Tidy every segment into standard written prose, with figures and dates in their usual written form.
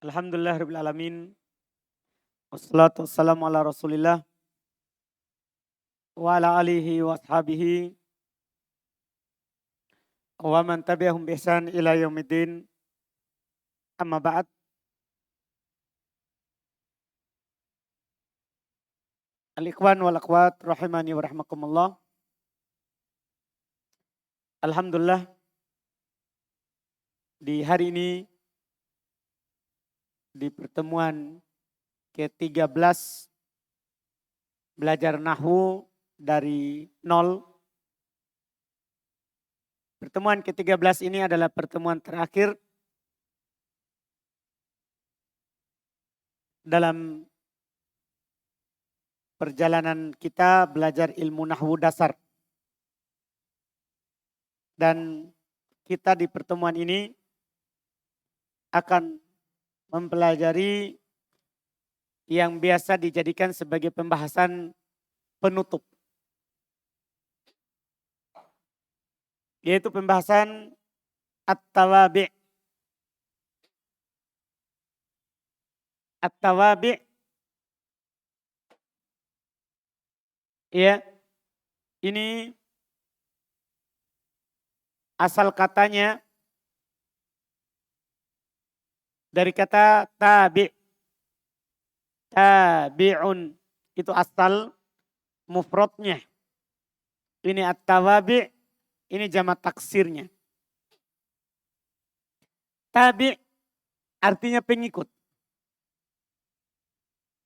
Alhamdulillah rabbil alamin. Wassalatu wassalamu ala Rasulillah wa ala alihi wa ashabihi wa man tabi'ahum bi ihsan ila yaumiddin. Amma ba'd. Al-ikhwan wal akhwat rahimani wa rahmakumullah. Alhamdulillah di hari ini di pertemuan ke-13 belajar nahwu dari nol. Pertemuan ke-13 ini adalah pertemuan terakhir dalam perjalanan kita belajar ilmu nahwu dasar. Dan kita di pertemuan ini akan mempelajari yang biasa dijadikan sebagai pembahasan penutup. Yaitu pembahasan at-tawabi'. At-tawabi' ya, ini asal katanya dari kata tabi'. Tabi'un itu asal mufradnya. Ini at-tawabi', ini jamak taksirnya. Tabi' artinya pengikut.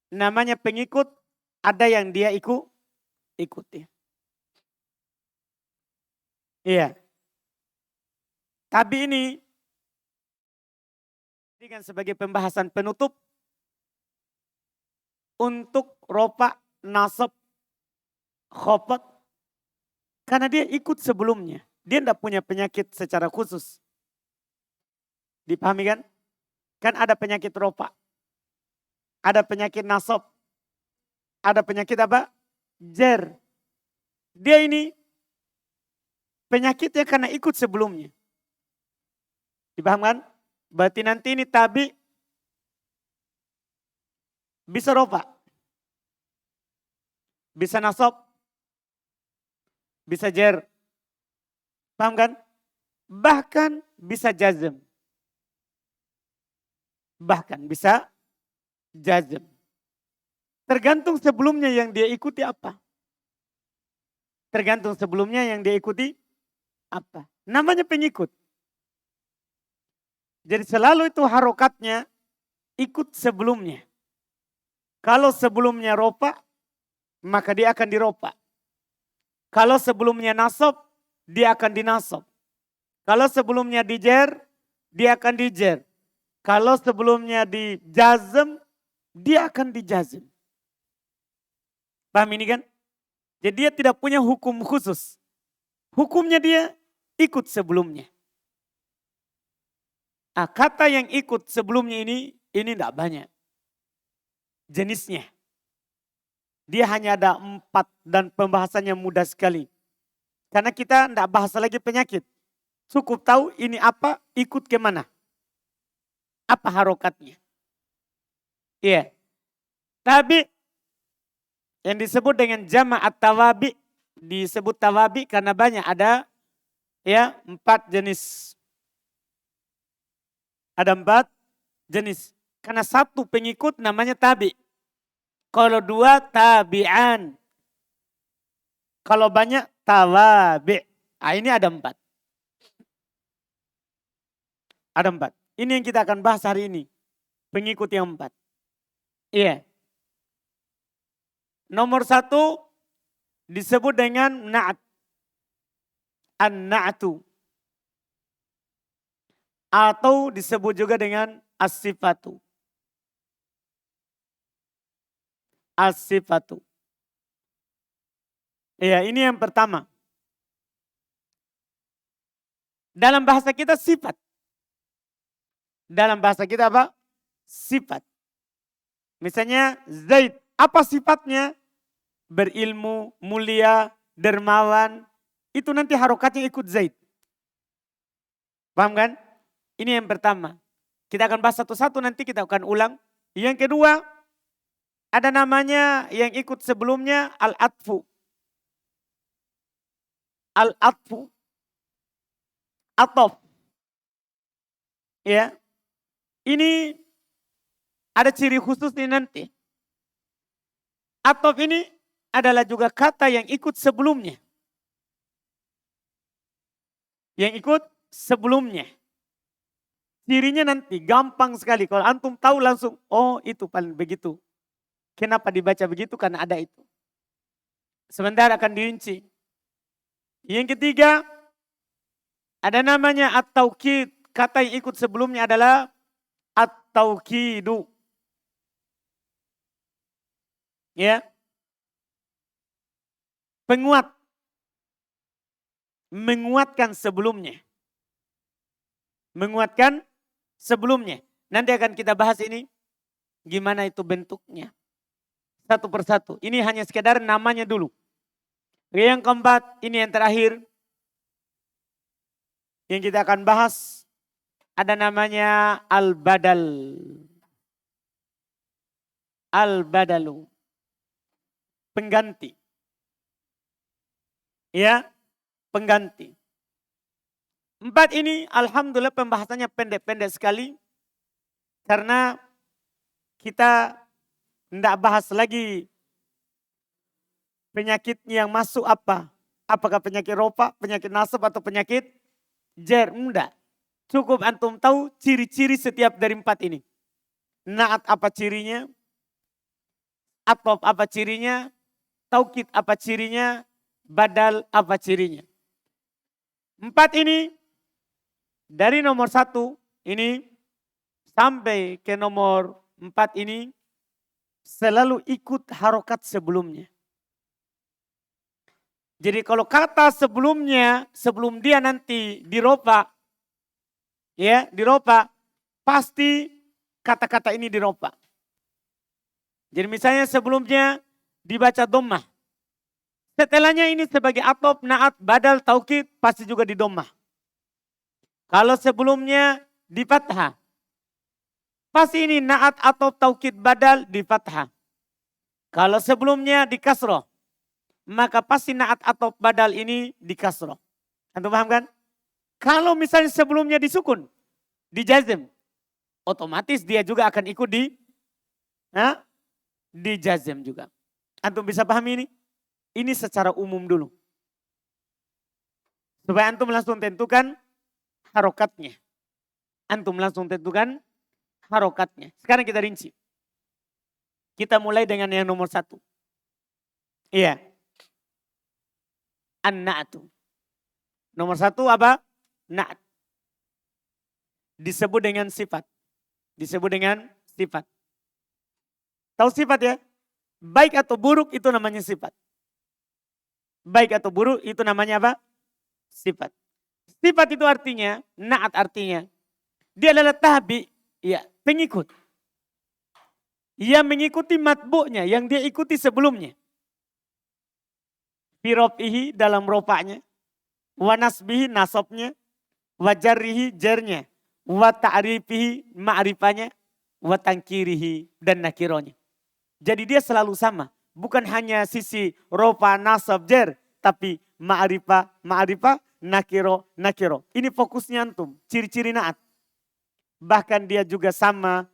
Namanya pengikut, ada yang dia ikuti. Iya. Tabi ini dengan sebagai pembahasan penutup untuk ropa, nasab, khofat. Karena dia ikut sebelumnya. Dia tidak punya penyakit secara khusus. Dipahami kan? Kan ada penyakit ropa. Ada penyakit nasab. Ada penyakit apa? Jer. Dia ini penyakitnya karena ikut sebelumnya. Dipahami kan? Berarti nanti ini tabi bisa ropa. Bisa nasab. Bisa jer. Paham kan? Bahkan bisa jazm. Bahkan bisa jazm. Tergantung sebelumnya yang dia ikuti apa. Tergantung sebelumnya yang dia ikuti apa. Namanya pengikut. Jadi selalu itu harokatnya ikut sebelumnya. Kalau sebelumnya ropa, maka dia akan diropa. Kalau sebelumnya nasab, dia akan dinasab. Kalau sebelumnya dijer, dia akan dijer. Kalau sebelumnya dijazm, dia akan dijazm. Paham ini kan? Jadi dia tidak punya hukum khusus. Hukumnya dia ikut sebelumnya. Kata yang ikut sebelumnya ini tidak banyak jenisnya. Dia hanya ada 4 dan pembahasannya mudah sekali. Karena kita tidak bahas lagi penyakit. Cukup tahu ini apa, ikut kemana. Apa harokatnya. Iya. Tabi yang disebut dengan jama'at tawabi. Disebut tawabi karena banyak, ada ya 4 jenis. Ada 4 jenis. Karena satu pengikut namanya tabi. Kalau 2 tabi'an. Kalau banyak tawabi'. Ini ada 4. Ada 4. Ini yang kita akan bahas hari ini. Pengikut yang 4. Iya. Nomor 1 disebut dengan na'at. An-na'atu. Atau disebut juga dengan as-sifatu. As-sifatu. Iya, ini yang pertama. Dalam bahasa kita sifat. Dalam bahasa kita apa? Sifat. Misalnya Zaid. Apa sifatnya? Berilmu, mulia, dermawan. Itu nanti harokatnya ikut Zaid. Paham kan? Ini yang pertama. Kita akan bahas satu-satu, nanti kita akan ulang. Yang kedua, ada namanya yang ikut sebelumnya al-atfu. Al-atfu. Atof. Ya. Ini ada ciri khusus nih nanti. Atof ini adalah juga kata yang ikut sebelumnya. Yang ikut sebelumnya. Cirinya nanti gampang sekali. Kalau antum tahu langsung, oh itu paling begitu. Kenapa dibaca begitu? Karena ada itu. Sebentar akan dirinci. Yang ketiga, ada namanya at-taukid. Kata yang ikut sebelumnya adalah at-taukidu. Ya. Penguat. Menguatkan sebelumnya. Menguatkan sebelumnya. Nanti akan kita bahas ini. Gimana itu bentuknya. Satu persatu. Ini hanya sekedar namanya dulu. Yang keempat, ini yang terakhir. Yang kita akan bahas. Ada namanya al-badal. Al-badalu. Pengganti. Ya, pengganti. Empat ini alhamdulillah pembahasannya pendek-pendek sekali. Karena kita tidak bahas lagi penyakitnya yang masuk apa. Apakah penyakit ropa, penyakit nasab atau penyakit jer. Enggak. Cukup antum tahu ciri-ciri setiap dari empat ini. Naat apa cirinya. Atof apa cirinya. Taukid apa cirinya. Badal apa cirinya. Empat ini. Dari nomor 1 ini sampai ke nomor 4 ini selalu ikut harokat sebelumnya. Jadi kalau kata sebelumnya, sebelum dia nanti diropa, ya diropa, pasti kata-kata ini diropa. Jadi misalnya sebelumnya dibaca dhammah. Setelahnya ini sebagai atof, naat, badal, taukid pasti juga di dhammah. Kalau sebelumnya di fathah, pasti ini naat atau taukid badal di fathah. Kalau sebelumnya di kasroh, maka pasti naat atau badal ini di kasroh. Antum paham kan? Kalau misalnya sebelumnya disukun, di jazm, otomatis dia juga akan ikut di jazm juga. Antum bisa pahami ini? Ini secara umum dulu. Supaya antum langsung tentukan harokatnya. Antum langsung tentukan harokatnya. Sekarang kita rinci. Kita mulai dengan yang nomor 1. Iya. An-na'atu. Nomor 1 apa? Na'at. Disebut dengan sifat. Disebut dengan sifat. Tahu sifat ya? Baik atau buruk itu namanya sifat. Baik atau buruk itu namanya apa? Sifat. Sifat itu artinya, na'at artinya, dia adalah tabi, ya, pengikut. Yang mengikuti matbu'nya, yang dia ikuti sebelumnya. Firofihi dalam ropaknya, wa nasbihi nasabnya, wa jarrihi jarnya, wa ta'rifihi ma'rifanya, wa tankirihi dan nakironya. Jadi dia selalu sama, bukan hanya sisi ropa, nasab, jar, tapi ma'rifah, nakiro. Ini fokusnya antum, ciri-ciri naat. Bahkan dia juga sama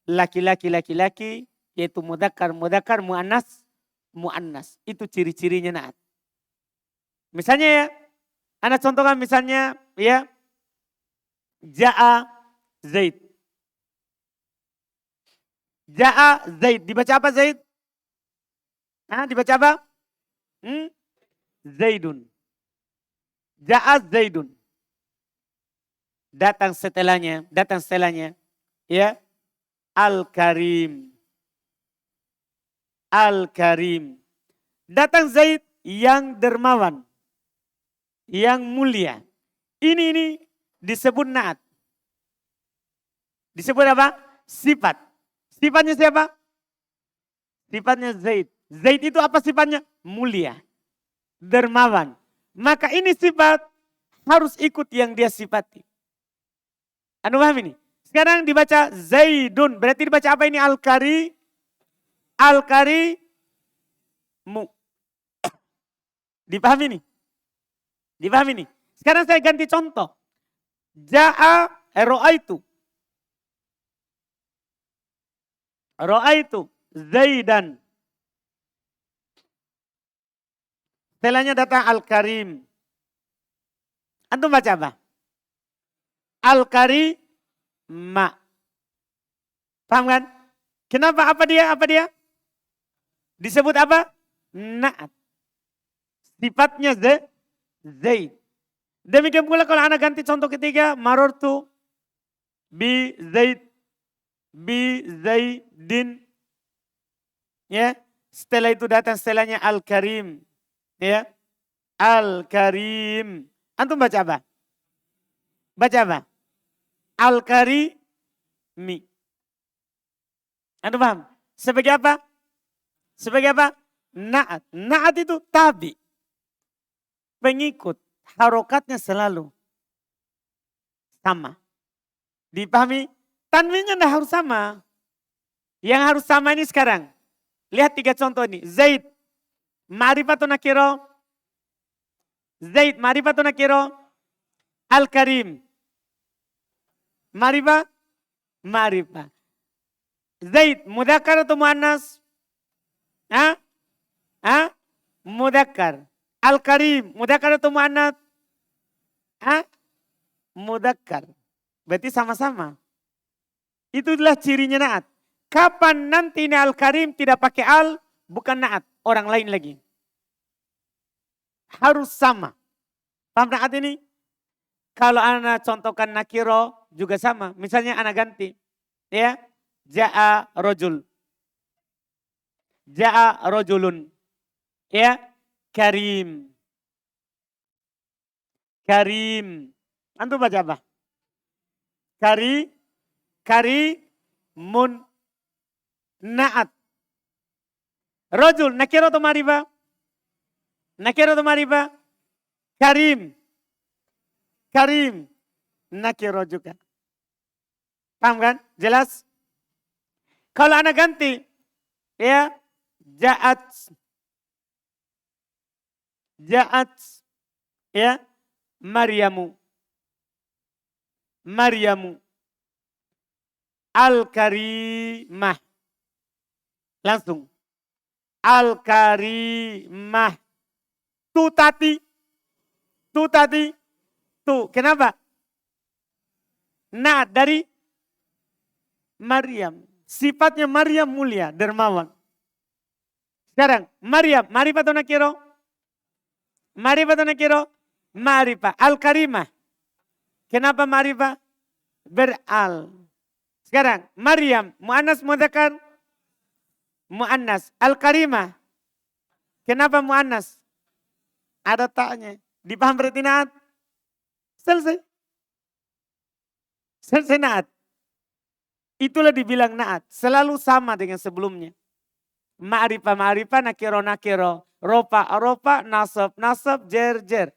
laki-laki, yaitu mudzakkar, muannas. Itu ciri-cirinya naat. Misalnya ya, anak contohkan misalnya ya, Ja'a Zaid. Ja'a Zaid, dibaca apa Zaid? Dibaca apa? Zaidun. Ja'a Zaidun. Datang setelahnya, ya, Al-Karim. Al-Karim. Datang Zaid yang dermawan, yang mulia. Ini disebut naat. Disebut apa? Sifat. Sifatnya siapa? Sifatnya Zaid. Zaid itu apa sifatnya? Mulia. Dermawan. Maka ini sifat harus ikut yang dia sifati. Anu paham ini? Sekarang dibaca Zaidun. Berarti dibaca apa ini? Al-karimu. Dipahami nih? Dipahami nih? Sekarang saya ganti contoh. Ro'aitu. Ro'aitu Zaidan. Setelahnya datang Al-Karim. Antum baca apa? Al-Karima. Paham kan? Kenapa? Apa dia? Disebut apa? Na'at. Sifatnya Zaid. Demikian pula kalau anak ganti contoh ketiga. Marortu bi Zaidin. Ya. Setelah itu datang setelahnya Al-Karim. Ya. Al-Karim. Antum baca apa? Baca apa? Al-Karimi. Antum paham? Sebagai apa? Sebagai apa? Na'at. Na'at itu tabi. Pengikut. Harokatnya selalu sama. Dipahami? Tanwinnya tidak harus sama. Yang harus sama ini sekarang. Lihat 3 contoh ini. Zaid. Ma'rifatun nakiro. Zaid. Ma'rifatun nakiro. Al-Karim. Ma'rifah. Zaid. Mudzakkar atau muannas? Mudzakkar. Al-Karim. Mudzakkar atau muannas? Mudzakkar. Berarti sama-sama. Itulah cirinya na'at. Kapan nanti ini Al-Karim tidak pakai al, bukan na'at. Orang lain lagi. Harus sama. Paham na'at ini? Kalau anak contohkan nakiro juga sama. Misalnya anak ganti. Ya. Ja'a rojul. Ja'a rojulun. Ya. Karim. Antum baca apa? Karimun. Na'at. Rojul. Nakiro atau ma'rifah? Karim. Nakiro juga. Paham kan? Jelas? Kalau anak ganti. Ya. Ja'at. Ya. Maryamu. Al-Karimah. Langsung. Al-Karimah. Tu tadi. Kenapa? Nah dari Maryam. Sifatnya Maryam mulia, dermawan. Sekarang Maryam, ma'rifah atau nakiro? Ma'rifah. Al-Karimah. Kenapa ma'rifah? Beral. Sekarang Maryam, mu'annas mudzakkar? Mu'annas. Al-Karimah. Kenapa mu'annas? Ada taknya. Dipaham berarti na'at? Selesai na'at. Itulah dibilang na'at. Selalu sama dengan sebelumnya. Ma'rifah, nakiro. Ropa, nasab, jer.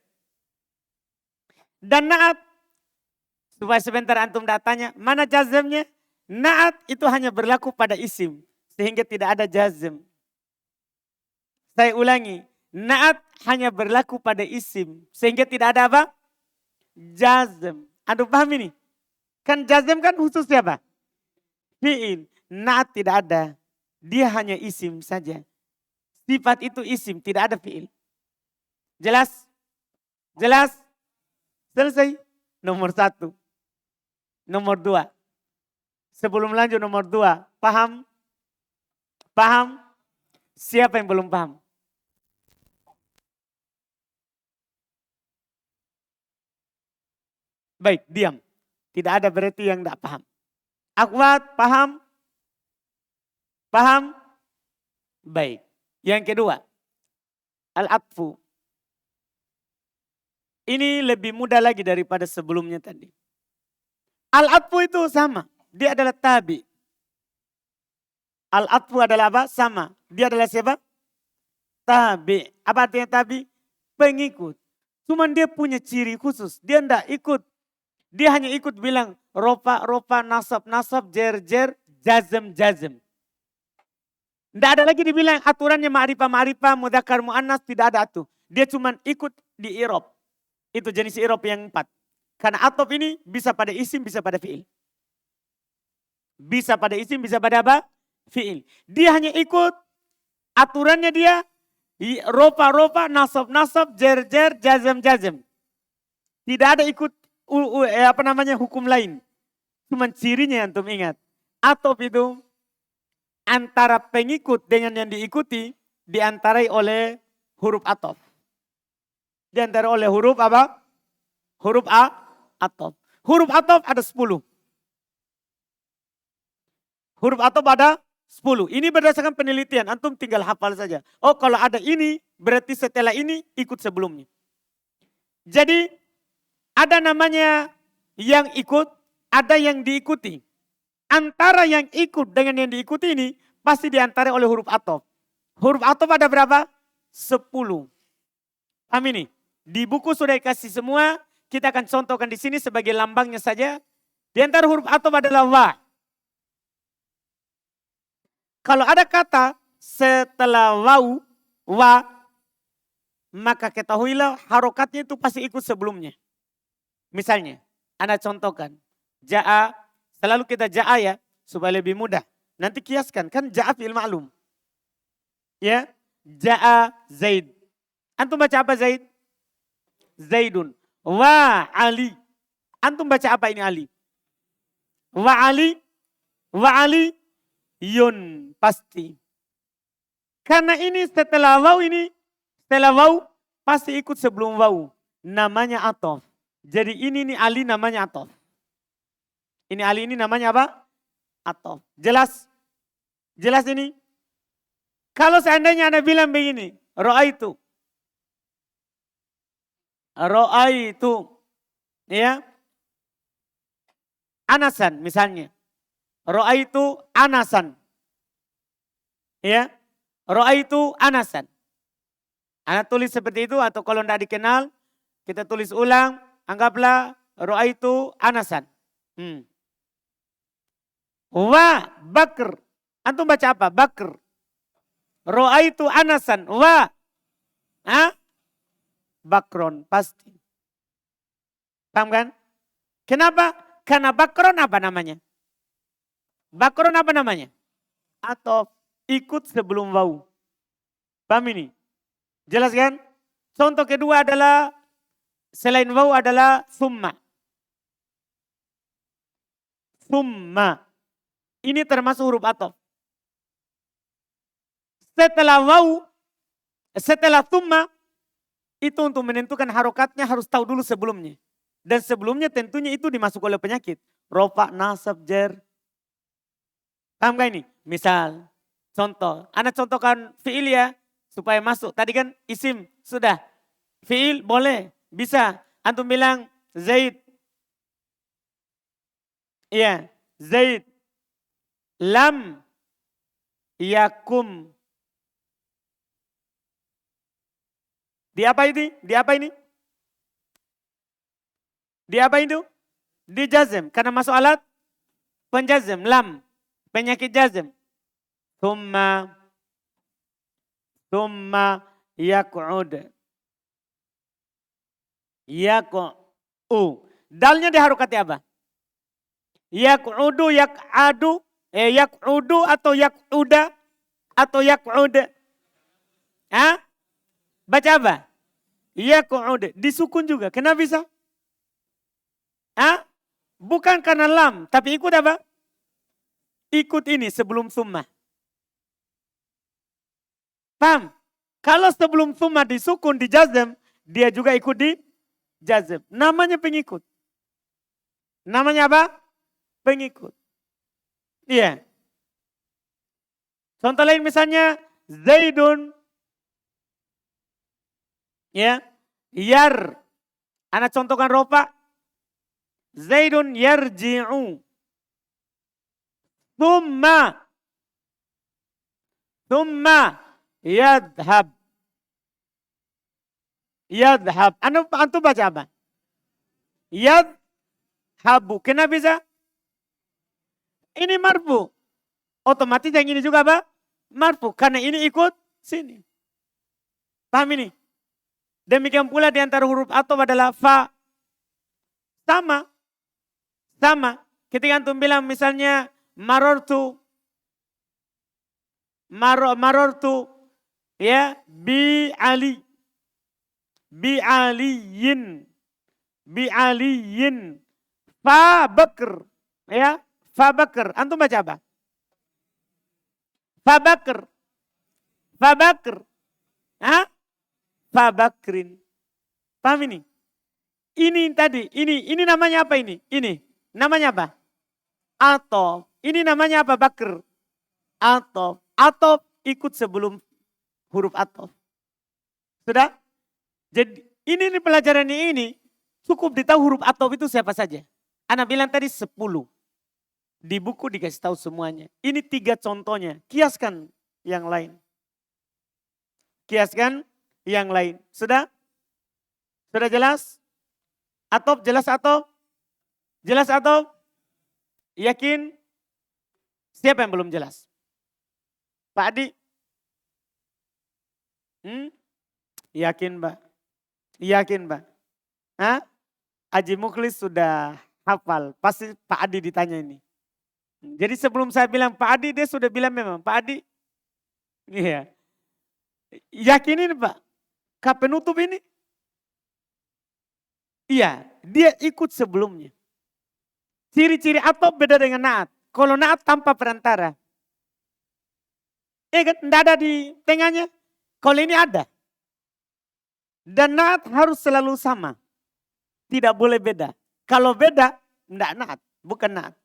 Dan na'at. Supaya sebentar antum tanya, mana jazmnya? Na'at itu hanya berlaku pada isim. Sehingga tidak ada jazm. Saya ulangi. Na'at hanya berlaku pada isim. Sehingga tidak ada apa? Jazm. Antum paham ini? Kan jazm kan khusus siapa? Fi'il. Na'at tidak ada. Dia hanya isim saja. Sifat itu isim, tidak ada fi'il. Jelas? Selesai. Nomor 1. Nomor 2. Sebelum lanjut nomor 2. Paham? Siapa yang belum paham? Baik, diam. Tidak ada berarti yang tidak paham. Akhwat, paham? Baik. Yang kedua, al-atfu. Ini lebih mudah lagi daripada sebelumnya tadi. Al-atfu itu sama. Dia adalah tabi. Al-atfu adalah apa? Sama. Dia adalah siapa? Tabi. Apa artinya tabi? Pengikut. Cuman dia punya ciri khusus. Dia tidak ikut Dia hanya ikut bilang rofa, rofa, nasab, nasab, jer, jer, jazm, jazm. Tidak ada lagi dibilang aturannya ma'rifah, ma'rifah, mudzakkar, muannas, tidak ada itu. Dia cuma ikut di i'rab. Itu jenis i'rab yang 4. Karena atop ini bisa pada isim, bisa pada fi'il. Bisa pada isim, bisa pada apa? Fi'il. Dia hanya ikut aturannya dia. Rofa, rofa, nasab, nasab, jer, jer, jazm, jazm. Tidak ada ikut hukum lain. Cuman cirinya yang antum ingat. Atop itu antara pengikut dengan yang diikuti diantarai oleh huruf atop. Diantarai oleh huruf apa? Huruf atop. Huruf atop ada 10. Huruf atop ada 10. Ini berdasarkan penelitian. Antum tinggal hafal saja. Oh kalau ada ini berarti setelah ini ikut sebelumnya. Jadi ada namanya yang ikut, ada yang diikuti. Antara yang ikut dengan yang diikuti ini pasti diantarai oleh huruf atop. Huruf atop ada berapa? 10. Paham ini? Di buku sudah dikasih semua. Kita akan contohkan di sini sebagai lambangnya saja. Di antara huruf atop adalah wa. Kalau ada kata setelah wau, wa, maka ketahuilah harokatnya itu pasti ikut sebelumnya. Misalnya, Anda contohkan. Ja'a, selalu kita ja'a ya, supaya lebih mudah. Nanti kiaskan, kan ja'a fi'il ma'lum. Ya, ja'a Zaid. Antum baca apa Zaid? Zaidun. Wa Ali. Antum baca apa ini Ali? Wa Ali. Wa Ali. Yun. Pasti. Karena ini setelah waw ini. Setelah waw pasti ikut sebelum waw. Namanya atof. Jadi ini Ali namanya atof. Ini Ali ini namanya apa? Atof. Jelas? Jelas ini? Kalau seandainya Anda bilang begini. Ro'aitu. Ro'aitu. Ya. Anasan misalnya. Ro'aitu anasan. Ya. Ro'aitu anasan. Anda tulis seperti itu atau kalau tidak dikenal. Kita tulis ulang. Anggaplah ro'aitu anasan. Wa bakr. Antum baca apa? Bakr. Ro'aitu anasan. Wa. Bakron. Pasti. Paham kan? Kenapa? Karena bakron apa namanya? Bakron apa namanya? Atau ikut sebelum wau. Paham ini? Jelas kan? Contoh kedua adalah selain wau adalah summa. Summa. Ini termasuk huruf ataf. Setelah wau, setelah summa, itu untuk menentukan harokatnya harus tahu dulu sebelumnya. Dan sebelumnya tentunya itu dimasuk oleh penyakit. Rofa, nasab, jer. Paham gak ini? Misal, contoh. Anda contohkan fi'il ya, supaya masuk. Tadi kan isim, sudah. Fi'il boleh, bisa. Antum bilang Zaid. Iya, Zaid. Lam yakum. Di apa ini? Di apa ini? Di apa itu? Di jazm. Karena masuk alat penjazm. Lam. Penyakit jazm. Thumma yak'ud. Yak'u. Dalnya diharokati apa? Yak'udu, yak'adu. Yak'udu atau yak'uda. Atau yak'ud. Baca apa? Yak'ud. Disukun juga. Kenapa bisa? Bukan karena lam. Tapi ikut apa? Ikut ini sebelum summa. Paham? Kalau sebelum summa disukun, di jazm, dia juga ikut di jazm. Namanya pengikut. Namanya apa? Pengikut. Iya. Contoh lain misalnya, Zaidun. Ya. Yar. Anak contohkan ropa. Zaidun yarji'u. Thumma yadhab. Yadhab. Antum baca apa? habu. Kenapa bisa? Ini marfu. Otomatis yang ini juga apa? Marfu. Karena ini ikut sini. Paham ini? Demikian pula di antara huruf atop adalah fa. Sama. Sama. Ketika antum bilang misalnya marortu. Marortu. Ya. Bi Ali. Bi aliyin. Bi aliyin. Fa bakr. Ya. Fa bakr. Antum baca apa? Fa bakr. Fa bakr. Hah? Fa bakrin. Paham ini? Ini tadi, ini namanya apa ini? Ini, namanya apa? Atof. Ini namanya apa bakr? Atof. Atof ikut sebelum huruf atof. Sudah? Jadi ini pelajarannya ini cukup ditahu huruf atof itu siapa saja. Ana bilang tadi 10. Di buku dikasih tahu semuanya. Ini 3 contohnya. Kiaskan yang lain. Kiaskan yang lain. Sudah? Sudah jelas? Atop jelas atop? Jelas atop? Yakin? Siapa yang belum jelas? Pak Adi? Yakin Pak? Yakin Pak? Hah? Haji Mukhlis sudah hafal. Pasti Pak Adi ditanya ini. Jadi sebelum saya bilang Pak Adi, dia sudah bilang memang Pak Adi. Iya. Yakinin Pak? Penutup ini? Iya, dia ikut sebelumnya. Ciri-ciri atop beda dengan naat. Kalau naat tanpa perantara. Kan tidak ada di tengahnya. Kalau ini ada. Dan naat harus selalu sama. Tidak boleh beda. Kalau beda, tidak naat. Bukan naat.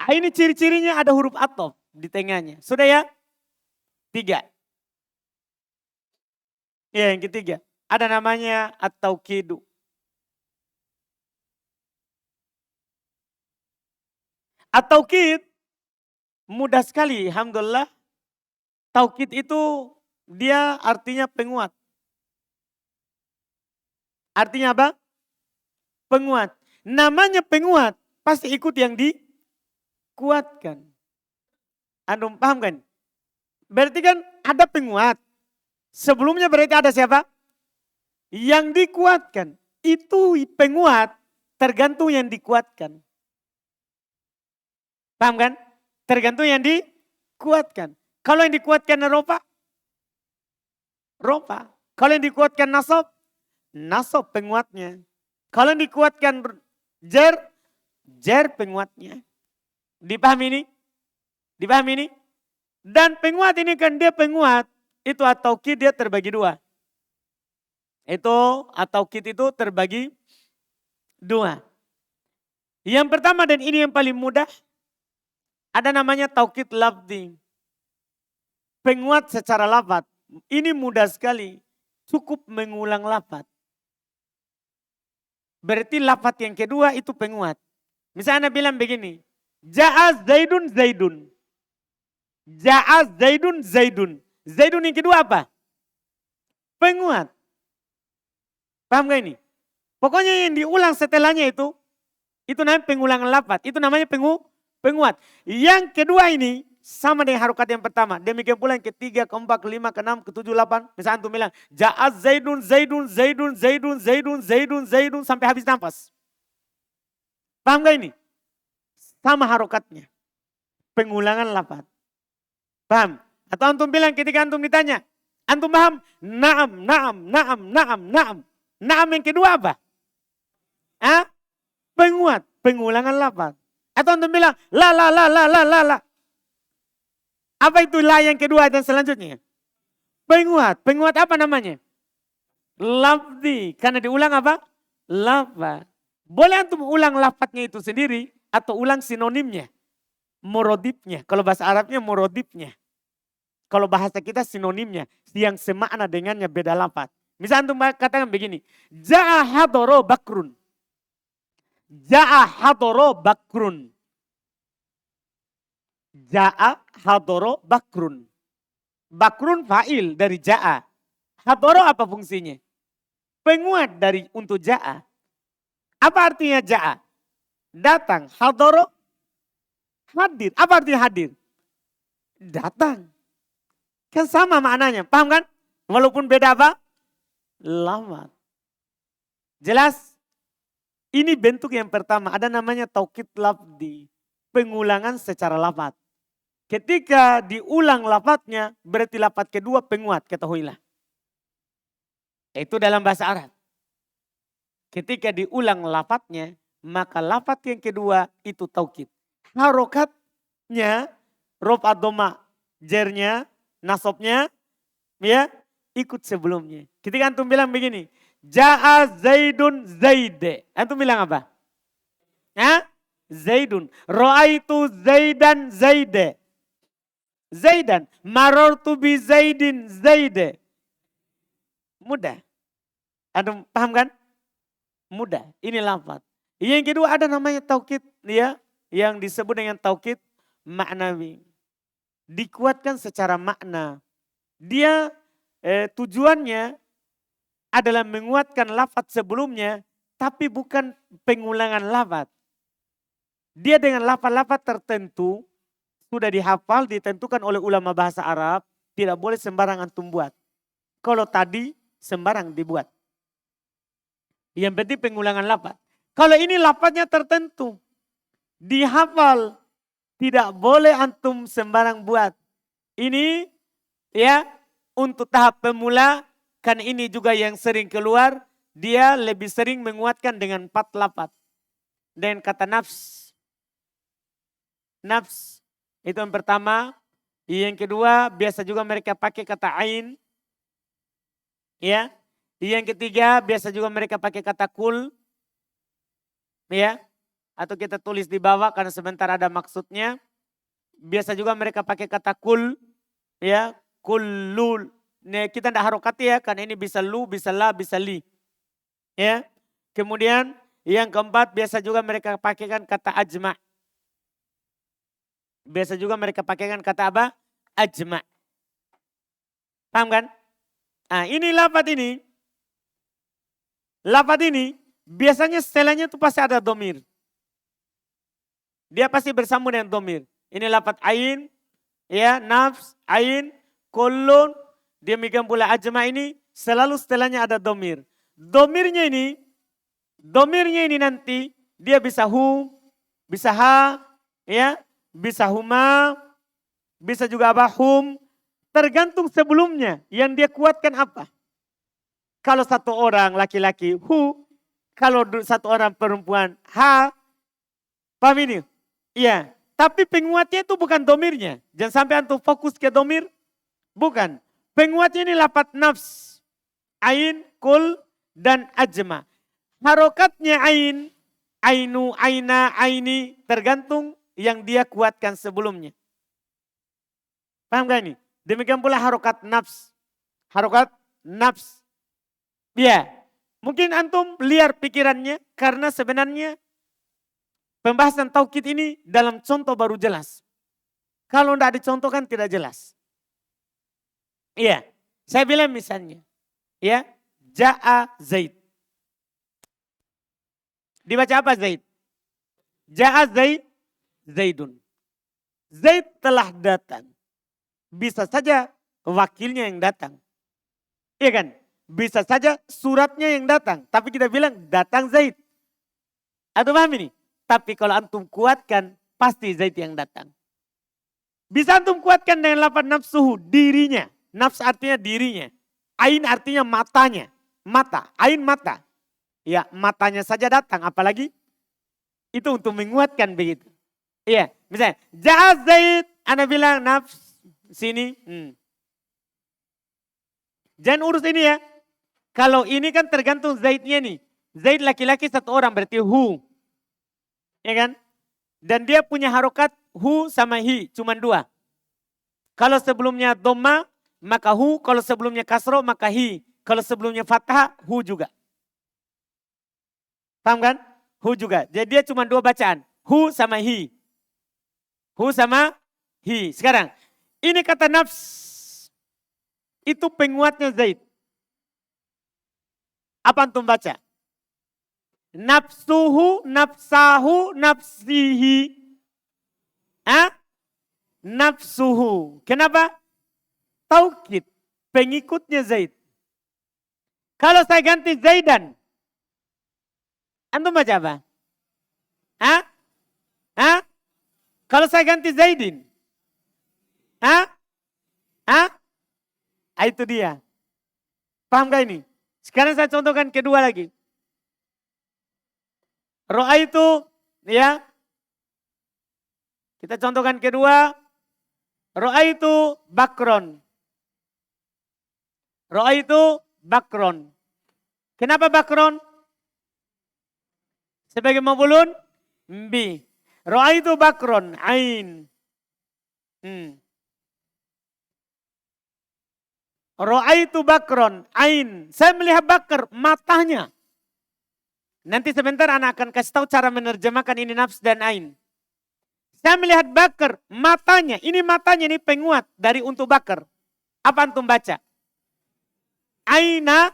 Ini ciri-cirinya ada huruf atop di tengahnya. Sudah ya? 3. Ya, yang ketiga. Ada namanya at-taukidu. At-taukid mudah sekali, alhamdulillah. Taukid itu dia artinya penguat. Artinya apa? Penguat. Namanya penguat pasti ikut yang dikuatkan. Antum paham kan? Berarti kan ada penguat. Sebelumnya berarti ada siapa? Yang dikuatkan. Itu penguat tergantung yang dikuatkan. Paham kan? Tergantung yang dikuatkan. Kalau yang dikuatkan rofa, rofa. Kalau yang dikuatkan nasab, nasab penguatnya. Kalau yang dikuatkan jer, jer penguatnya. Dipahami ini? Dipahami ini? Dan penguat ini kan dia penguat. Itu at-taukid dia terbagi 2. Itu at-taukid itu terbagi 2. Yang pertama dan ini yang paling mudah. Ada namanya taukid lafzi. Penguat secara lafaz. Ini mudah sekali. Cukup mengulang lafaz. Berarti lafaz yang kedua itu penguat. Misalnya bilang begini. Ja'a Zaidun Zaidun. Ja'a Zaidun Zaidun. Zaidun yang kedua apa? Penguat. Paham gak ini? Pokoknya yang diulang setelahnya itu namanya pengulangan lafaz. Itu namanya penguat. Yang kedua ini sama dengan harokat yang pertama. Demikian pula yang ketiga, keempat, kelima, keenam, ketujuh, 8. Misalnya antum bilang, Ja'az Zaidun, Zaidun, Zaidun, Zaidun, Zaidun, Zaidun, Zaidun, sampai habis nafas. Paham gak ini? Sama harokatnya. Pengulangan lafaz. Paham? Atau antum bilang ketika antum ditanya, antum paham? Naam, naam, naam, naam, naam. Naam yang kedua apa? Penguat, pengulangan lafaz. Atau antum bilang, la. Apa itu la yang kedua dan selanjutnya? Penguat. Penguat apa namanya? Lafzi. Karena diulang apa? Lafaz. Boleh antum ulang lafaznya itu sendiri atau ulang sinonimnya. Murodibnya. Kalau bahasa Arabnya murodibnya. Kalau bahasa kita sinonimnya. Yang semakna dengannya beda lafaz. Misal antum katakan begini. Ja'a hadoro bakrun. Ja'a hadoro bakrun. Ja'a hadoro bakrun. Bakrun fa'il dari ja'a. Hadoro apa fungsinya? Penguat dari untuk ja'a. Apa artinya ja'a? Datang. Hadoro, hadir. Apa artinya hadir? Datang. Kan sama maknanya, paham kan? Walaupun beda apa? Lafaz. Jelas? Ini bentuk yang pertama, ada namanya taukid lafzi. Pengulangan secara lafaz. Ketika diulang lafaznya, berarti lafaz kedua penguat, ketahuilah. Itu dalam bahasa Arab. Ketika diulang lafaznya, maka lafaz yang kedua itu taukid. Harokatnya, rob adoma, jernya, nasabnya, ya, ikut sebelumnya. Ketika antum bilang begini, Ja'a Zaidun Zaide. Antum bilang apa? Hah? Zaidun. Ra'aitu Zaidan Zaide. Zaidan. Marartu bi Zaidin Zaide. Mudah. Antum paham kan? Mudah. Ini lafaz. Yang kedua ada namanya taukid, ya, yang disebut dengan taukid maknawi. Dikuatkan secara makna. Dia tujuannya adalah menguatkan lafaz sebelumnya, tapi bukan pengulangan lafaz. Dia dengan lafaz-lafaz tertentu, sudah dihafal, ditentukan oleh ulama bahasa Arab, tidak boleh sembarang antum buat. Kalau tadi, sembarang dibuat. Yang penting pengulangan lafaz. Kalau ini lafaznya tertentu, dihafal, tidak boleh antum sembarang buat. Ini, ya, untuk tahap pemula, kan ini juga yang sering keluar, dia lebih sering menguatkan dengan 4 lafaz. Dan kata nafs. Nafs itu yang pertama. Yang kedua biasa juga mereka pakai kata ain. Ya. Yang ketiga biasa juga mereka pakai kata kul. Ya. Atau kita tulis di bawah karena sebentar ada maksudnya. Biasa juga mereka pakai kata kul. Ya. Kullul. Nah, kita tidak harokati ya, karena ini bisa lu, bisa la, bisa li. Ya. Kemudian yang keempat biasa juga mereka pakaikan kata ajma. Biasa juga mereka pakaikan kata apa? Ajma. Paham kan? Nah, ini lafaz ini. Lafaz ini biasanya setelahnya itu pasti ada domir. Dia pasti bersambung dengan domir. Ini lafaz ain, ya, nafs, ain, kullun. Demikian pula ajma ini selalu setelahnya ada domir. Domirnya ini nanti dia bisa hu, bisa ha, ya, bisa huma, bisa juga apa hum. Tergantung sebelumnya yang dia kuatkan apa. Kalau satu orang laki-laki hu, kalau satu orang perempuan ha, paham ini? Iya, tapi penguatnya itu bukan domirnya. Jangan sampai antum fokus ke domir, bukan. Penguatnya ini lafaz nafs, ain, kul, dan ajma. Harokatnya ain, ainu, aina, aini, tergantung yang dia kuatkan sebelumnya. Paham gak ini? Demikian pula harokat nafs. Harokat nafs. Ya, mungkin antum liar pikirannya karena sebenarnya pembahasan taukid ini dalam contoh baru jelas. Kalau tidak dicontohkan tidak jelas. Iya, saya bilang misalnya, ya, Ja'a Zaid. Dibaca apa Zaid? Ja'a Zaid, Zaidun. Zaid telah datang. Bisa saja wakilnya yang datang. Iya kan? Bisa saja suratnya yang datang. Tapi kita bilang datang Zaid. Atau paham ini? Tapi kalau antum kuatkan, pasti Zaid yang datang. Bisa antum kuatkan dengan lafaz nafsuhu, dirinya. Nafs artinya dirinya. Ain artinya matanya. Mata, ain mata. Ya, matanya saja datang, apalagi itu untuk menguatkan begitu. Iya, misalnya, Ja'a Zaid, ana bilang nafs, sini. Jangan urus ini ya. Kalau ini kan tergantung Zaidnya nih. Zaid laki-laki satu orang berarti hu. Ya kan? Dan dia punya harokat hu sama hi, cuma 2. Kalau sebelumnya dhamma, maka hu. Kalau sebelumnya kasro, maka hi. Kalau sebelumnya fathah, hu juga. Paham kan? Hu juga. Jadi dia cuma 2 bacaan. Hu sama hi. Hu sama hi. Sekarang, ini kata nafs. Itu penguatnya Zaid. Apa antum baca? Nafsuhu, nafsahu, nafsihi. Nafsuhu. Kenapa? Taukid. Pengikutnya Zaid. Kalau saya ganti Zaidan. Antum baca apa? Kalau saya ganti Zaidin. Itu dia. Paham gak ini? Sekarang saya contohkan kedua lagi. Ro'a itu, ya. Kita contohkan kedua. Ro'a itu bakron. Ro'a itu bakron. Kenapa bakron? Sebagai maf'ulun bi. Ro'a itu bakron, ain. Ro'a itu bakron, ain. Saya melihat bakar, matanya. Nanti sebentar anak akan kasih tahu cara menerjemahkan ini nafs dan ain. Saya melihat bakar, matanya. Ini matanya, ini penguat dari untuk bakar. Apa antum baca? Aina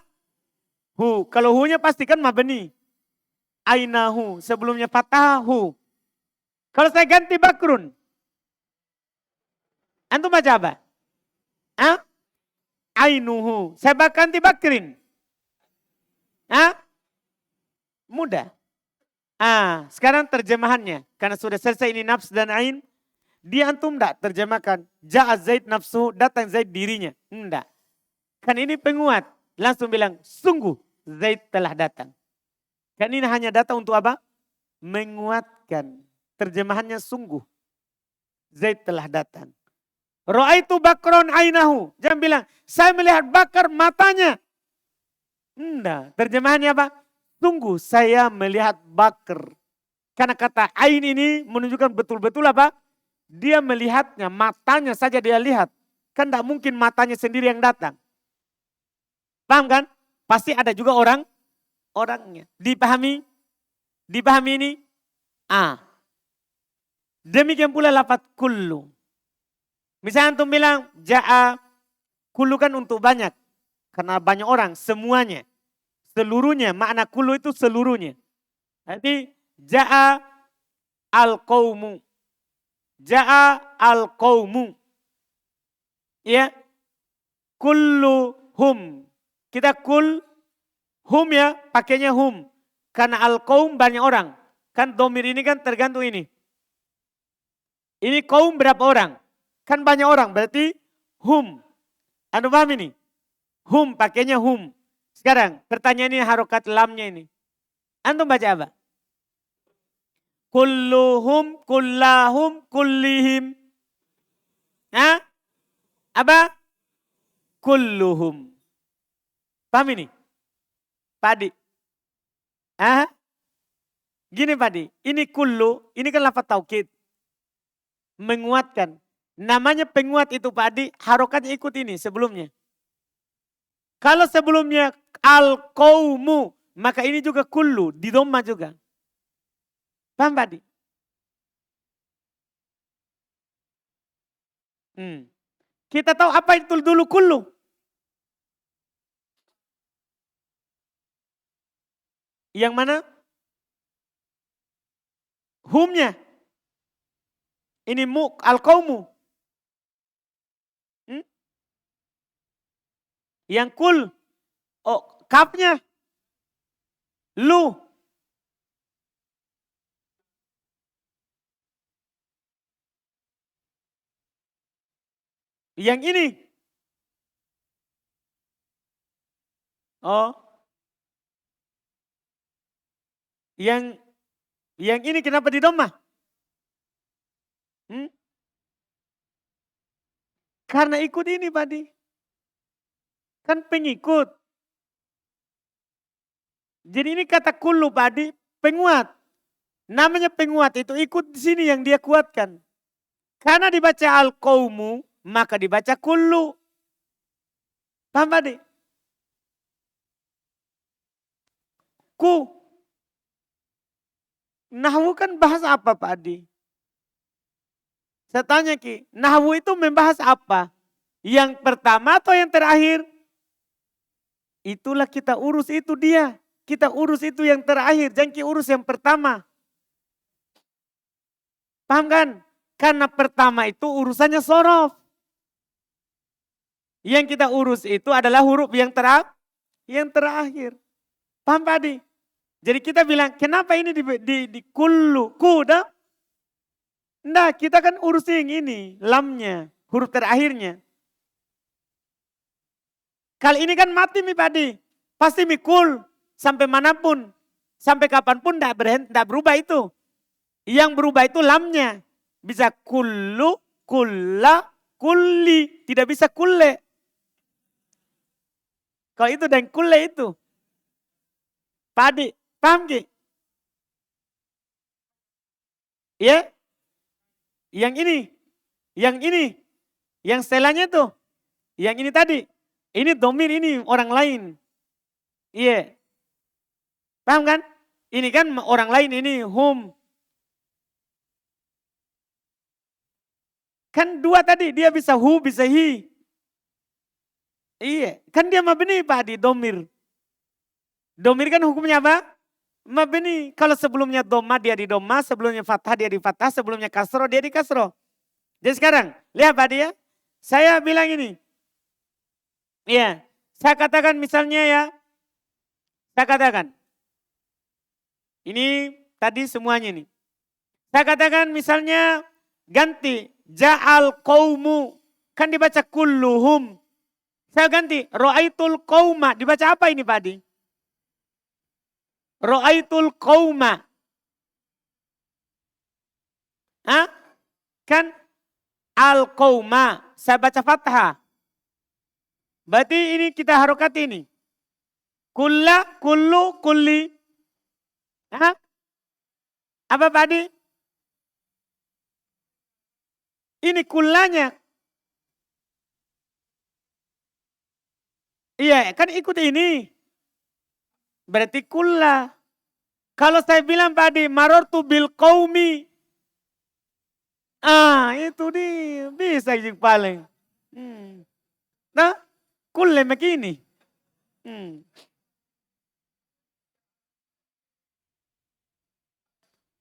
hu. Kalau hu-nya pastikan mabni. Ainahu. Sebelumnya fatahu. Kalau saya ganti bakrun. Antum baca apa? Ainuhu. Saya ganti bakrin. Mudah. Sekarang terjemahannya. Karena sudah selesai ini nafs dan ain. Dia antum enggak terjemahkan. Ja'a Zaid nafsu. Datang Zaid dirinya. Enggak. Kan ini penguat. Langsung bilang sungguh Zaid telah datang. Kan ini hanya datang untuk apa? Menguatkan. Terjemahannya sungguh. Zaid telah datang. Ra'aitu bakron ainahu. Jangan bilang, saya melihat bakar matanya. Enggak. Terjemahannya apa? Sungguh saya melihat bakar. Karena kata ain ini menunjukkan betul-betul apa? Dia melihatnya, matanya saja dia lihat. Kan tidak mungkin matanya sendiri yang datang. Paham kan? Pasti ada juga orangnya. Dipahami? Dipahami ini? Demikian pula lafaz kullu. Misalnya antum bilang ja'a, kullu kan untuk banyak. Karena banyak orang, semuanya. Seluruhnya, makna kullu itu seluruhnya. Nanti ja'a al-qawmu. Ja'a al-qawmu. Ya. Kulluhum. Kita kul, hum ya, pakainya hum. Karena al-qawm banyak orang. Kan domir ini kan tergantung ini. Ini kaum berapa orang? Kan banyak orang, berarti hum. Anda paham ini? Hum, pakainya hum. Sekarang pertanyaan ini harokat lamnya ini. Antum baca apa? Kulluhum, kullahum, kullihim. Apa? Kulluhum. Paham ini? Padi. Gini Padi, ini kullu, ini kan lafaz taukid. Menguatkan. Namanya penguat itu Pak Adi, harokatnya ikut ini sebelumnya. Kalau sebelumnya al-qawmu, maka ini juga kullu, di dhamma juga. Paham Pak Adi? Kita tahu apa itu dulu kullu. Yang mana? Humnya. Ini al-qawmu. Yang kul. Kafnya. Lu. Yang ini. Yang ini kenapa di dhamma? Karena ikut ini Pak Di. Kan pengikut. Jadi ini kata kullu Pak Di, penguat. Namanya penguat itu ikut di sini yang dia kuatkan. Karena dibaca al-qawmu, maka dibaca kullu. Paham Pak Di? Nahwu kan bahas apa Pak Adi? Saya tanya Ki, nahwu itu membahas apa? Yang pertama atau yang terakhir? Itulah kita urus, itu dia. kita urus itu yang terakhir, jangan kita urus yang pertama. Paham kan? Karena pertama itu urusannya sorof. Yang kita urus itu adalah huruf yang terakhir. Paham Pak Adi? Jadi kita bilang, kenapa ini di kullu, kuda? Enggak, kita kan urus yang ini, lamnya, huruf terakhirnya. Kali ini kan mati mi Pak Adi. Pasti mikul, sampai manapun, sampai kapanpun enggak berubah itu. Yang berubah itu lamnya. Bisa kullu, kulla, kulli. Tidak bisa kulle. Kalau itu dan kulle itu. Pak Adi, paham Ki? Ya? Yang ini. Yang setelahnya itu. Yang ini tadi. Ini domir, ini orang lain. Iya. Paham kan? Ini kan orang lain, ini hum. Kan dua tadi, dia bisa hu, bisa hi. Iya, kan dia mabni Pak Adi, domir. Domir kan hukumnya apa? Mabni. Kalau sebelumnya doma dia di doma, sebelumnya fathah dia di fathah, sebelumnya kasro dia di kasro. Jadi sekarang, lihat Pak Adi ya. Saya bilang ini. Iya, saya katakan misalnya ya. Saya katakan. Ini tadi semuanya ini. Saya katakan misalnya ganti. Ja'al qawmu. Kan dibaca kulluhum. Saya ganti. Ro'aitul qawma. Dibaca apa ini Pak Adi? Ro'aitul qawma. Hah? Kan al-qawma. Saya baca fathah. Berarti ini kita harokat ini. Kulla, kullu, kulli. Hah? Apa Pak Adi? Ini kullanya. Iya, kan ikut ini. Berarti kulla. Kalau saya bilang Pak Adi, marortu bil qaumi. Itu dia. Bisa yang paling. Nah, kulle begini.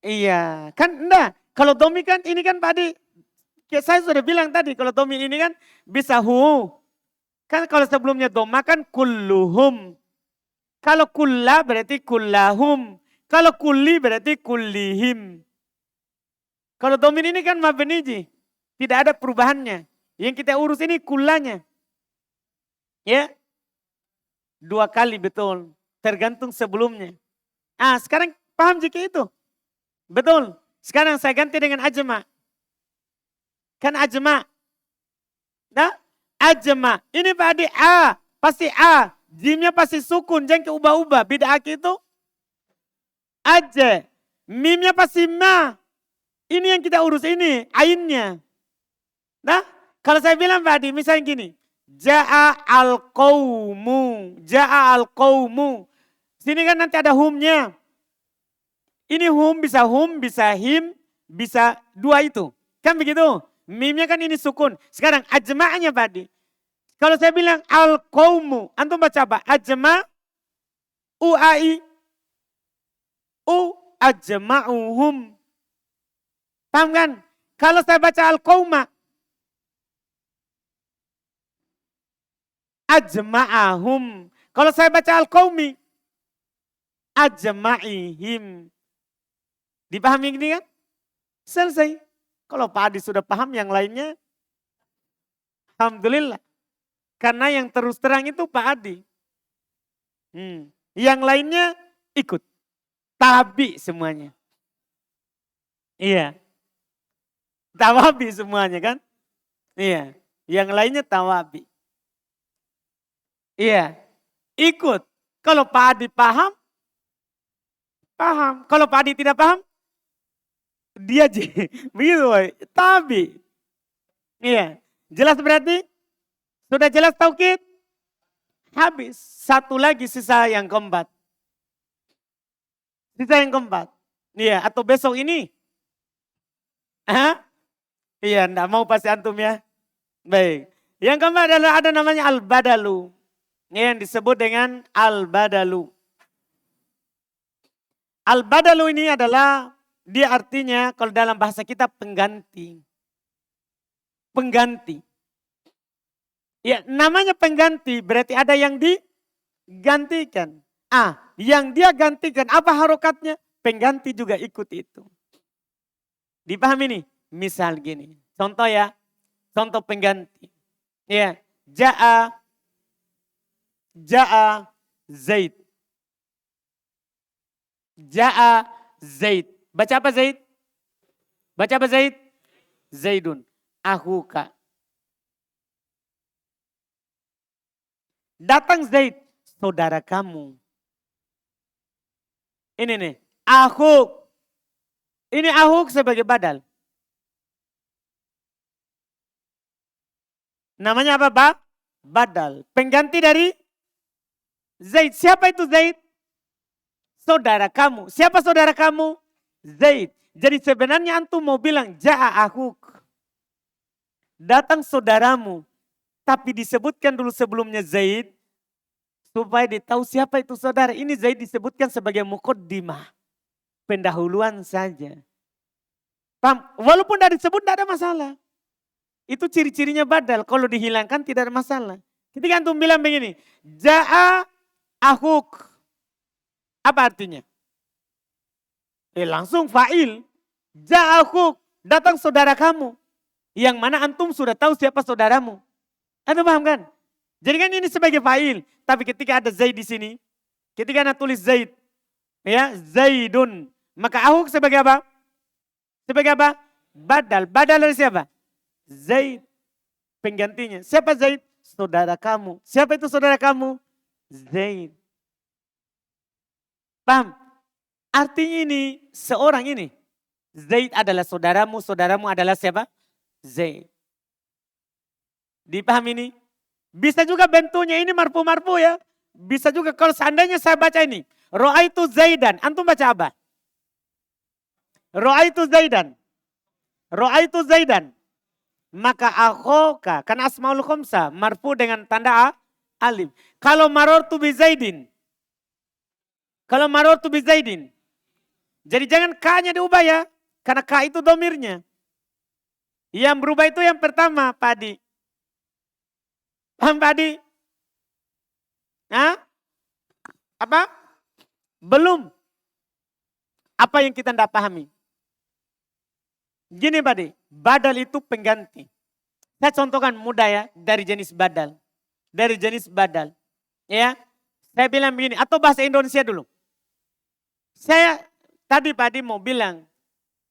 Iya, kan enggak. Kalau domi kan ini kan Pak Adi. Saya sudah bilang tadi, kalau domi ini kan bisa hu. Kan kalau sebelumnya doma kan kulluhum. Kalau kulla berarti kullahum. Kalau kulli berarti kullihim. Kalau domin ini kan mabniji. Tidak ada perubahannya. Yang kita urus ini kullanya. Ya. 2 kali betul. Tergantung sebelumnya. Sekarang paham jika itu? Betul. Sekarang saya ganti dengan ajma. Kan ajma. Nah, ajma. Ini Pak Adi A. Pasti A. Jimnya pasti sukun. Jangan keubah-ubah. Bid'ah itu. Aja. Mimnya pasti ma. Ini yang kita urus ini. Ainnya. Nah, kalau saya bilang Pak Adi. Misalnya gini. Ja'a al-qawmu. Ja'a al-qawmu. Sini kan nanti ada humnya. Ini hum, bisa him, bisa 2 itu. Kan begitu? Mimnya kan ini sukun. Sekarang ajma'nya Pak Adi. Kalau saya bilang al-qawmu. Antum baca apa? Ajma' u'ai. Ajma'uhum. Paham kan? Kalau saya baca al-qawma. Ajma'ahum. Kalau saya baca al-qawmi. Ajma'ihim. Dipahami ini kan? Selesai. Kalau Pak Adi sudah paham yang lainnya. Alhamdulillah. Karena yang terus terang itu Pak Adi. Yang lainnya ikut. Tabi semuanya. Iya. Tawabi semuanya kan? Iya. Yang lainnya tawabi. Iya. Ikut. Kalau Pak Adi paham. Paham. Kalau Pak Adi tidak paham. Dia begitu woy. Tabi. Iya. Jelas berarti? Sudah jelas taukid? Habis. Satu lagi sisa yang keempat. Sisa yang keempat. Iya, atau besok ini. Iya, enggak mau pasti antum ya. Baik. Yang keempat adalah ada namanya al-badalu. Yang disebut dengan al-badalu. Al-badalu ini adalah, dia artinya kalau dalam bahasa kita pengganti. Pengganti. Ya, namanya pengganti berarti ada yang digantikan. Yang dia gantikan apa harokatnya? Pengganti juga ikut itu. Dipahami nih? Misal gini. Contoh ya. Contoh pengganti. Ya, Ja'a Zaid. Ja'a Zaid. Baca apa Zaid? Baca apa Zaid? Zaidun. Ahuka. Datang Zaid, saudara kamu. Ini nih, ahuk. Ini ahuk sebagai badal. Namanya apa, Pak? Badal. Pengganti dari Zaid. Siapa itu Zaid? Saudara kamu. Siapa saudara kamu? Zaid. Jadi sebenarnya antum mau bilang ja'a ahuk. Datang saudaramu. Tapi disebutkan dulu sebelumnya Zaid. Supaya ditahu siapa itu saudara. Ini Zaid disebutkan sebagai muqaddimah. Pendahuluan saja. Paham? Walaupun tidak disebut tidak ada masalah. Itu ciri-cirinya badal. Kalau dihilangkan tidak ada masalah. Ketika antum bilang begini. Ja'a ahuk. Apa artinya? Langsung fa'il. Ja'a ahuk. Datang saudara kamu. Yang mana antum sudah tahu siapa saudaramu. Anda paham kan? Jadi kan ini sebagai fa'il. Tapi ketika ada Zaid di sini. Ketika anda tulis Zaid. Ya, Zaidun. Maka ahuk sebagai apa? Sebagai apa? Badal. Badal dari siapa? Zaid. Penggantinya. Siapa Zaid? Saudara kamu. Siapa itu saudara kamu? Zaid. Paham? Artinya ini, seorang ini. Zaid adalah saudaramu, saudaramu adalah siapa? Zaid. Dipahami ini? Bisa juga bentuknya ini marfu-marfu ya. Bisa juga kalau seandainya saya baca ini. Ro'aitu Zaidan. Antum baca apa? Ro'aitu Zaidan. Ro'aitu Zaidan. Maka akhoka. Kan asmaul khomsa. Marfu dengan tanda alif. Kalau marortu bi Zaidin. Kalau marortu bi Zaidin. Jadi jangan K-nya diubah ya. Karena K itu domirnya. Yang berubah itu yang pertama, Pak Adi. Paham Pak Adi? Hah? Apa? Belum. Apa yang kita tidak pahami? Gini Pak Adi, badal itu pengganti. Saya contohkan mudah ya, dari jenis badal. Dari jenis badal. Ya, saya bilang begini, atau bahasa Indonesia dulu. Saya tadi Pak Adi mau bilang,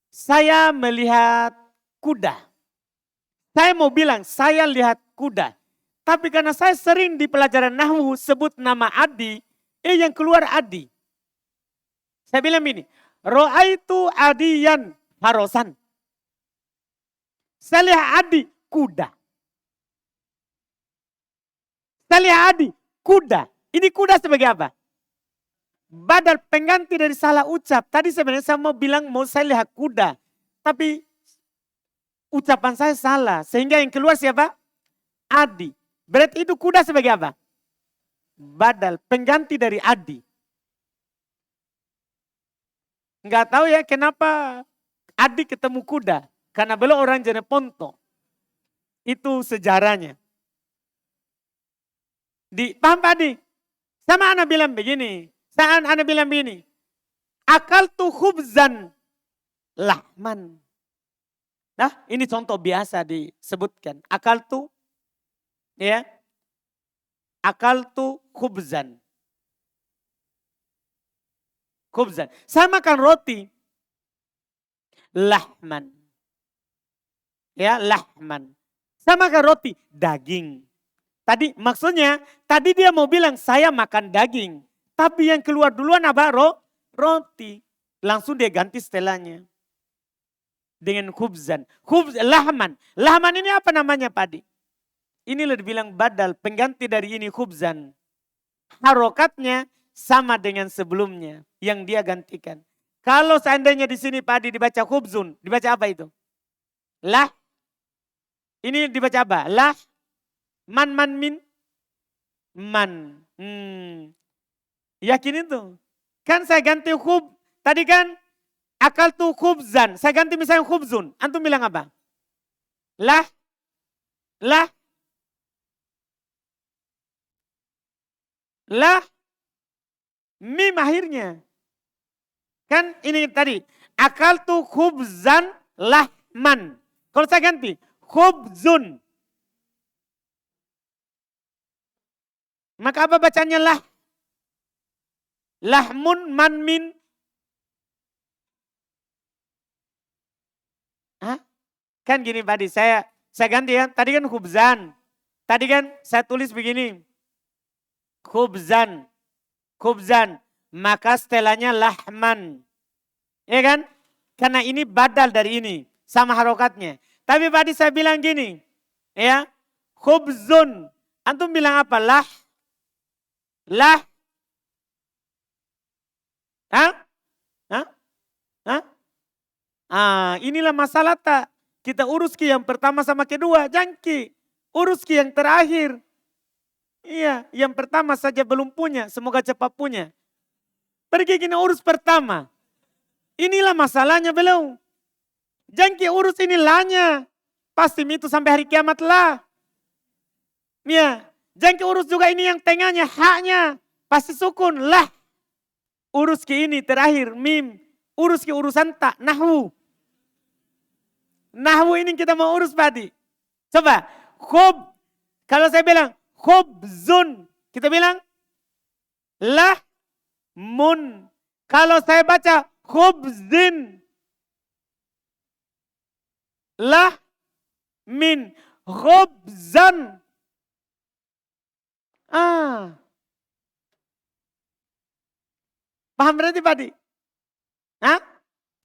saya melihat kuda. Saya mau bilang, saya lihat kuda. Tapi karena saya sering di pelajaran Nahwu sebut nama Adi, yang keluar Adi. Saya bilang ini, Ro'aitu Adiyan Farosan. Saya lihat Adi, kuda. Saya lihat Adi, kuda. Ini kuda sebagai apa? Badal pengganti dari salah ucap. Tadi sebenarnya saya mau bilang mau saya lihat kuda. Tapi ucapan saya salah. Sehingga yang keluar siapa? Adi. Berarti itu kuda sebagai apa? Badal, pengganti dari Adi. Enggak tahu ya kenapa Adi ketemu kuda. Karena beliau orang Jeneponto. Itu sejarahnya. Paham Pak Adi? Sama anak bilang begini. Anak bilang begini. Akal tu khubzan lahman. Nah ini contoh biasa disebutkan. Akal tu. Ya, akal tu khubzan. Khubzan. Saya makan roti. Lahman. Ya, lahman. Saya makan roti. Daging. Tadi maksudnya, tadi dia mau bilang saya makan daging. Tapi yang keluar duluan apa? Roti. Langsung dia ganti setelahnya. Dengan khubzan. Lahman. Lahman ini apa namanya Pak Adi? Inilah dibilang badal, pengganti dari ini khubzan. Harokatnya sama dengan sebelumnya yang dia gantikan. Kalau seandainya di sini Pak Adi dibaca khubzun, dibaca apa itu? Lah. Ini dibaca apa? Lah. Man min. Man. Yakin itu? Kan saya ganti Tadi kan akal tuh khubzan. Saya ganti misalnya khubzun. Antum bilang apa? Lah. Mim akhirnya. Kan ini tadi. Akal tuh khubzan lahman. Kalau saya ganti. Khubzun. Maka apa bacanya lah? Lahmun man min. Hah? Kan gini tadi saya ganti ya. Tadi kan khubzan. Tadi kan saya tulis begini. Khubzan. Maka setelahnya lahman. Ya kan? Karena ini badal dari ini. Sama harokatnya. Tapi tadi saya bilang gini. Ya. Khubzun. Antum bilang apa? Lah. Inilah masalah tak. Kita urus ke yang pertama sama kedua. Jangki. Urus ke yang terakhir. Iya, yang pertama saja belum punya. Semoga cepat punya. Pergi kini urus pertama. Inilah masalahnya belum. Jangki urus ini lahnya. Pasti itu sampai hari kiamat lah. Iya. Jangki urus juga ini yang tengahnya, haknya. Pasti sukun lah. Urus ke ini terakhir, mim. Urus ke urusan tak, nahwu. Nahwu ini kita mau urus tadi. Coba, kalau saya bilang khubzun, kita bilang lahmun. Kalau saya baca khubzin, min, khubzan. Paham berarti tadi?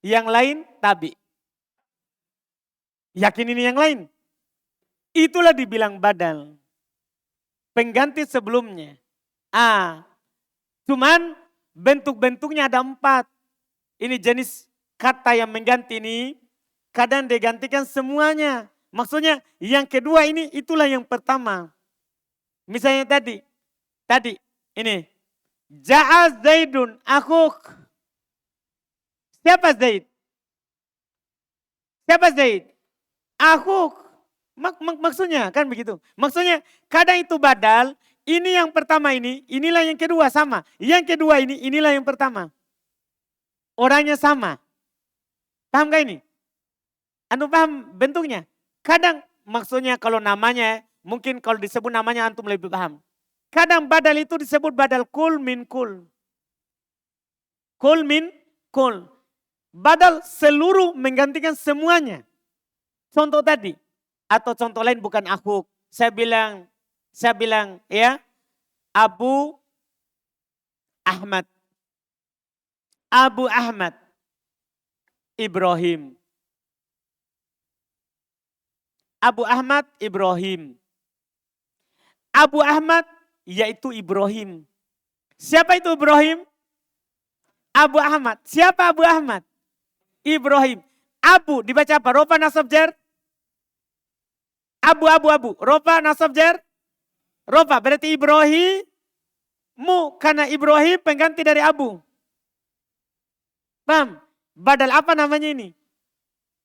Yang lain tabi. Yakin ini yang lain? Itulah dibilang badal. Pengganti sebelumnya. Cuman bentuk-bentuknya ada 4. Ini jenis kata yang mengganti ini. Kadang digantikan semuanya. Maksudnya yang kedua ini itulah yang pertama. Misalnya tadi ini. Ja'a Zaidun akhuk. Siapa Zaid? Akhuk. Maksudnya kan begitu. Maksudnya kadang itu badal. Ini yang pertama ini, inilah yang kedua sama. Yang kedua ini, inilah yang pertama. Orangnya sama. Paham gak ini? Anu paham bentuknya? Kadang maksudnya kalau namanya, mungkin kalau disebut namanya antum lebih paham. Kadang badal itu disebut badal kul min kul. Kul min kul. Badal seluruh menggantikan semuanya. Contoh tadi. Atau contoh lain bukan akhuk. Saya bilang ya. Abu Ahmad. Ibrahim. Abu Ahmad Ibrahim. Abu Ahmad yaitu Ibrahim. Siapa itu Ibrahim? Abu Ahmad. Siapa Abu Ahmad? Ibrahim. Abu dibaca apa? Rofa nasab jar? Abu. Rofa nasab jar? Rofa berarti Ibrahim. Karena Ibrahim pengganti dari Abu. Paham? Badal apa namanya ini?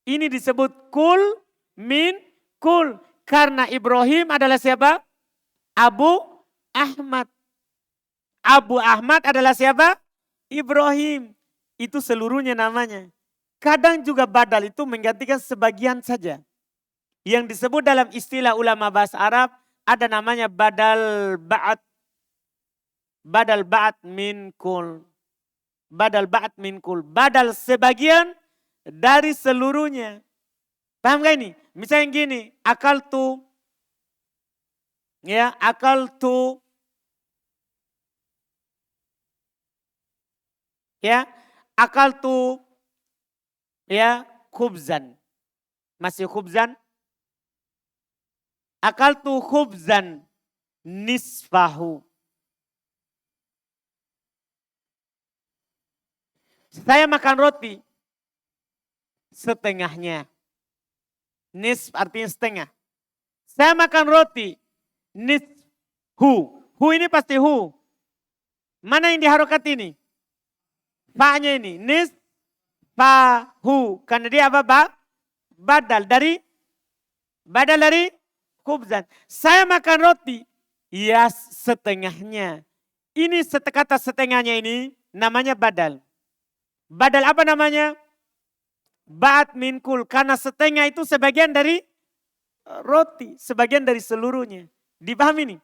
Ini disebut kul min kul. Karena Ibrahim adalah siapa? Abu Ahmad. Abu Ahmad adalah siapa? Ibrahim. Itu seluruhnya namanya. Kadang juga badal itu menggantikan sebagian saja. Yang disebut dalam istilah ulama bahasa Arab ada namanya badal ba'at. Badal ba'at min kul. Badal ba'at min kul. Badal sebagian dari seluruhnya. Paham gak ini? Misalnya gini, akal tu. Ya, akal tu. Ya, akal tu. Ya, khubzan. Masih khubzan? Akal tu khubzan nisfahu. Saya makan roti setengahnya. Nisf artinya setengah. Saya makan roti nisfu. Hu ini pasti hu. Mana yang diharokat ini? Fa-nya ini nisfahu. Karena dia apa? Badal dari khubzan. Saya makan roti. Ya setengahnya. Ini kata setengahnya ini namanya badal. Badal apa namanya? Ba'at min kul. Karena setengah itu sebagian dari roti. Sebagian dari seluruhnya. Dipahami ini?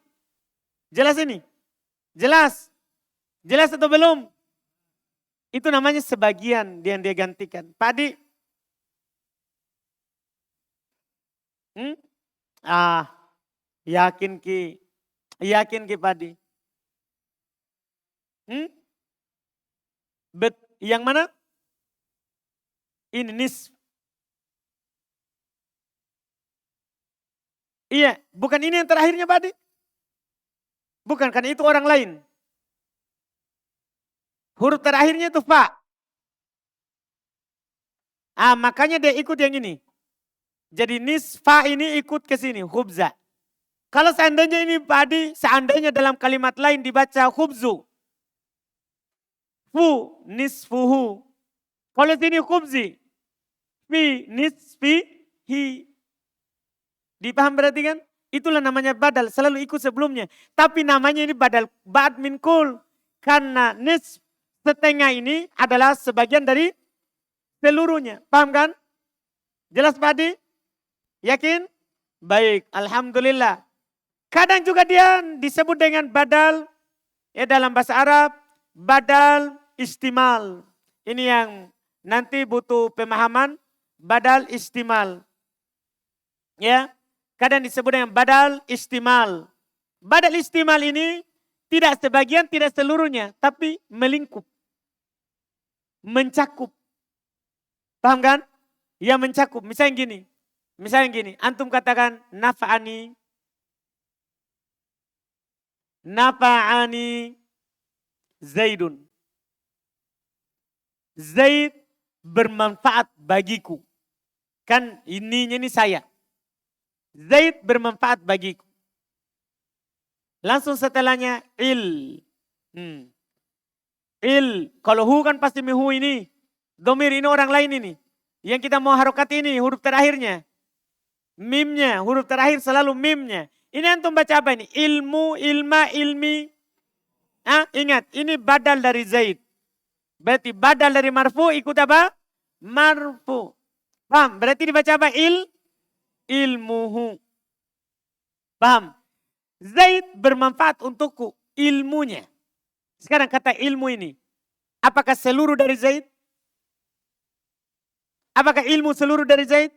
Jelas ini? Jelas? Jelas atau belum? Itu namanya sebagian yang dia gantikan. Pak Adi? Yakin ki Pak Adi? Yang mana? Ini nisf. Iya, bukan ini yang terakhirnya Pak Adi? Bukan, karena itu orang lain. Huruf terakhirnya itu fa. Makanya dia ikut yang ini. Jadi nisfa ini ikut ke sini, khubza. Kalau seandainya ini Pak Adi, seandainya dalam kalimat lain dibaca khubzu. Fu nisfuhu. Kalau sini khubzi. Fi nisfihi. Dipaham berarti kan? Itulah namanya badal, selalu ikut sebelumnya. Tapi namanya ini badal ba'd min kul. Karena nisf setengah ini adalah sebagian dari seluruhnya. Paham kan? Jelas Pak Adi? Yakin? Baik, alhamdulillah. Kadang juga dia disebut dengan badal, ya dalam bahasa Arab, badal istimal. Ini yang nanti butuh pemahaman, badal istimal. Ya, kadang disebut dengan badal istimal. Badal istimal ini tidak sebagian, tidak seluruhnya, tapi melingkup. Mencakup. Paham kan? Ya mencakup. Misalnya gini, antum katakan nafa'ani Zaidun. Zaid bermanfaat bagiku. Kan ini saya. Zaid bermanfaat bagiku. Langsung setelahnya il. Kalau hu kan pasti mihu ini. Domir ini orang lain ini. Yang kita mau harokat ini huruf terakhirnya. Mimnya, huruf terakhir selalu mimnya. Ini antum baca apa ini? Ilmu, ilma, ilmi. Ingat, ini badal dari Zaid. Berarti badal dari marfu ikut apa? Marfu. Paham? Berarti dibaca apa? Ilmuhu. Paham? Zaid bermanfaat untukku ilmunya. Sekarang kata ilmu ini. Apakah seluruh dari Zaid? Apakah ilmu seluruh dari Zaid?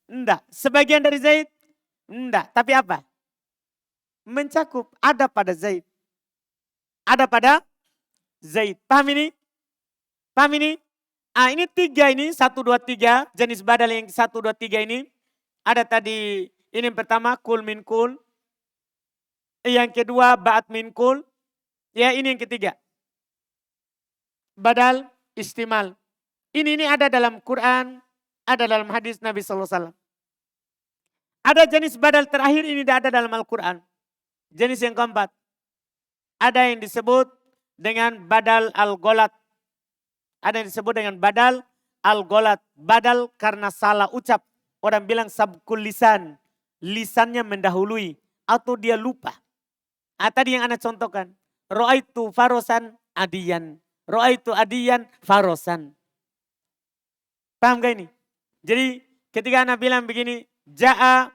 Enggak. Sebagian dari Zaid? Enggak. Tapi apa? Mencakup. Ada pada Zaid. Ada pada Zaid. Paham ini? Paham ini? Ini 3 ini. 1, 2, 3. Jenis badal yang 1, 2, 3 ini. Ada tadi. Ini yang pertama. Kul min kul. Yang kedua. Ba'at min kul. Ya ini yang ketiga. Badal istimal. Ini ada dalam Quran, ada dalam hadis Nabi SAW. Ada jenis badal terakhir ini tidak ada dalam Al-Quran. Jenis yang keempat. Ada yang disebut dengan badal al-gholat. Ada yang disebut dengan badal al-gholat. Badal karena salah ucap. Orang bilang sabkul lisan. Lisannya mendahului. Atau dia lupa. Tadi yang anak contohkan. Ro'aitu farosan adiyan. Ro'aitu adiyan farosan. Paham gak ini? Jadi ketika anak bilang begini, ja'a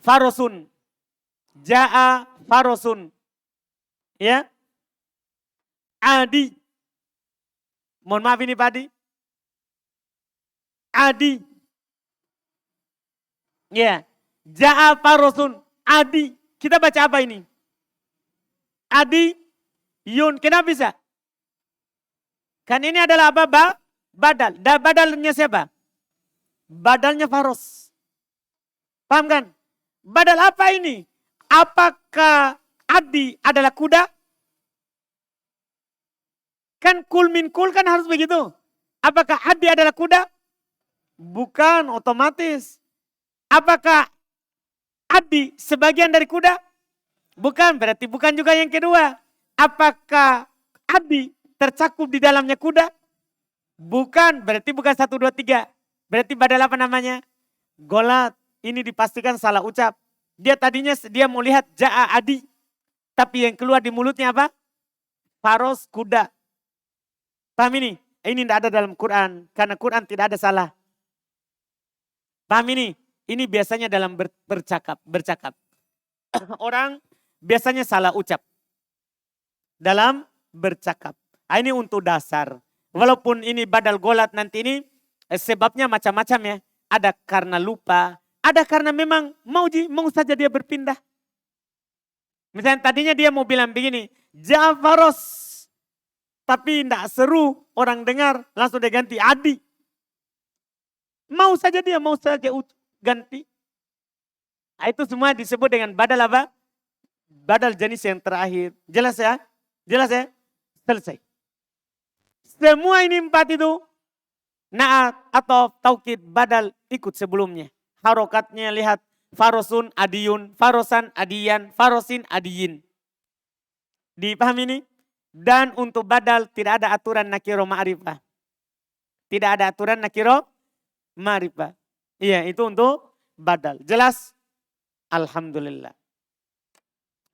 farosun. Ja'a farosun. Ya. Adi. Mohon maaf ini Pak Adi. Adi. Ya. Ja'a farosun. Adi. Kita baca apa ini? Adi. Yun. Kenapa bisa? Kan ini adalah apa? Badal. Badalnya siapa? Badalnya faros. Paham kan? Badal apa ini? Apakah Adi adalah kuda? Kan kul min kul kan harus begitu. Apakah Adi adalah kuda? Bukan, otomatis. Apakah Adi sebagian dari kuda? Bukan, berarti bukan juga yang kedua. Apakah Adi tercakup di dalamnya kuda? Bukan, berarti bukan 1, 2, 3. Berarti badal apa namanya? Golat. Ini dipastikan salah ucap. Dia tadinya dia mau lihat ja'a Adi. Tapi yang keluar di mulutnya apa? Faros kuda. Paham ini? Ini tidak ada dalam Quran. Karena Quran tidak ada salah. Paham ini? Ini biasanya dalam bercakap. Orang biasanya salah ucap. Dalam bercakap. Ini untuk dasar. Walaupun ini badal golat nanti ini. Sebabnya macam-macam ya. Ada karena lupa. Ada karena memang mau saja dia berpindah. Misalnya tadinya dia mau bilang begini. Jafaros. Tapi tidak seru orang dengar. Langsung dia ganti Adi. Mau saja ganti. Nah, itu semua disebut dengan badal apa? Badal jenis yang terakhir. Jelas ya? Jelas ya? Selesai. Semua ini 4 itu. Naat atau taukid badal ikut sebelumnya. Harokatnya lihat. Farosun, adiyun, farosan, adiyan, farosin, adiyin. Dipahami ini? Dan untuk badal tidak ada aturan nakiro ma'rifah. Tidak ada aturan nakiro ma'rifah. Iya, itu untuk badal. Jelas? Alhamdulillah.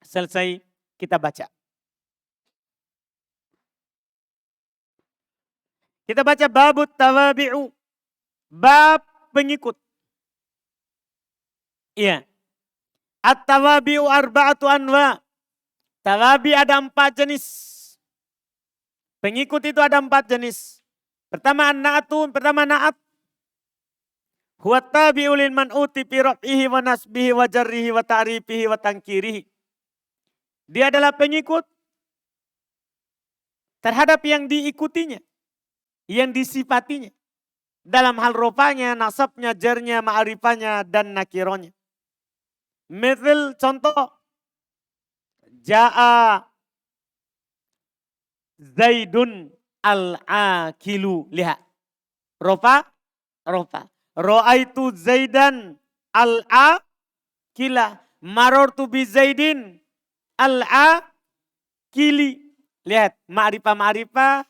Selesai kita baca. Kita baca babut tawabi'u. Bab pengikut. Iya. At-tawabi'u arba'atu anwa. Tawabi ada 4 jenis. Pengikut itu ada 4 jenis. Pertama na'at. Huwa tabi'u lil man'uti fi raf'ihi wa nasbihi wa jarrihi wa ta'rifihi wa tankirihi. Dia adalah pengikut terhadap yang diikutinya. Yang disifatinya. Dalam hal rupanya, nasabnya, jarnya, ma'rifanya, dan nakironya. Mithil contoh. Ja'a Zaidun al-akilu. Lihat. Ropa. Ro'aitu Zaidan al-akila. Marortu bi Zaidin al-akili. Lihat. Ma'rifah.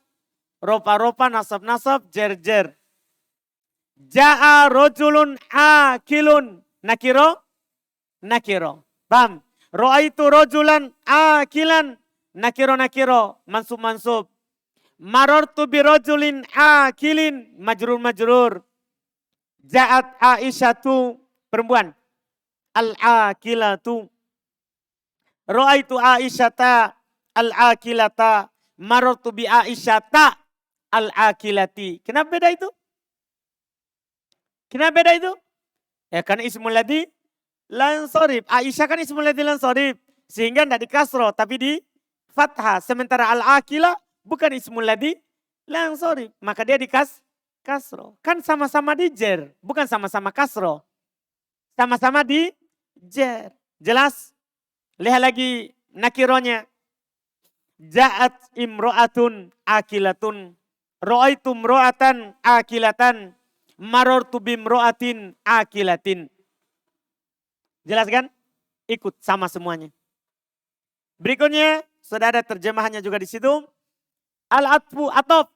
Ropa, nasab, jer. Ja'a rojulun akilun. Nakiro. Paham? Ro'aitu rojulan akilan. Nakiro. Mansub. Marortu bi rojulin akilin. Majrur. Ja'at Aisyatu. Perempuan. Al-akilatu. Ro'aitu Aisyata. Al-akilata. Marortu bi Aisyata. Al-akilati. Kenapa beda itu? Ya karena ismul ladzi lansorib. Aisyah kan ismul ladzi lansorib. Sehingga tidak di kasro tapi di fathah. Sementara al-akila bukan ismul ladzi lansorib. Maka dia di kasro. Kan sama-sama di jer. Bukan sama-sama kasro. Sama-sama di jer. Jelas? Lihat lagi nakironya. Ja'at imro'atun akilatun. Ro'aitu imro'atan akilatan. Marortu bimro'atin akilatin. Jelas kan? Ikut sama semuanya. Berikutnya, sudah ada terjemahannya juga di situ. Al-atfu atof.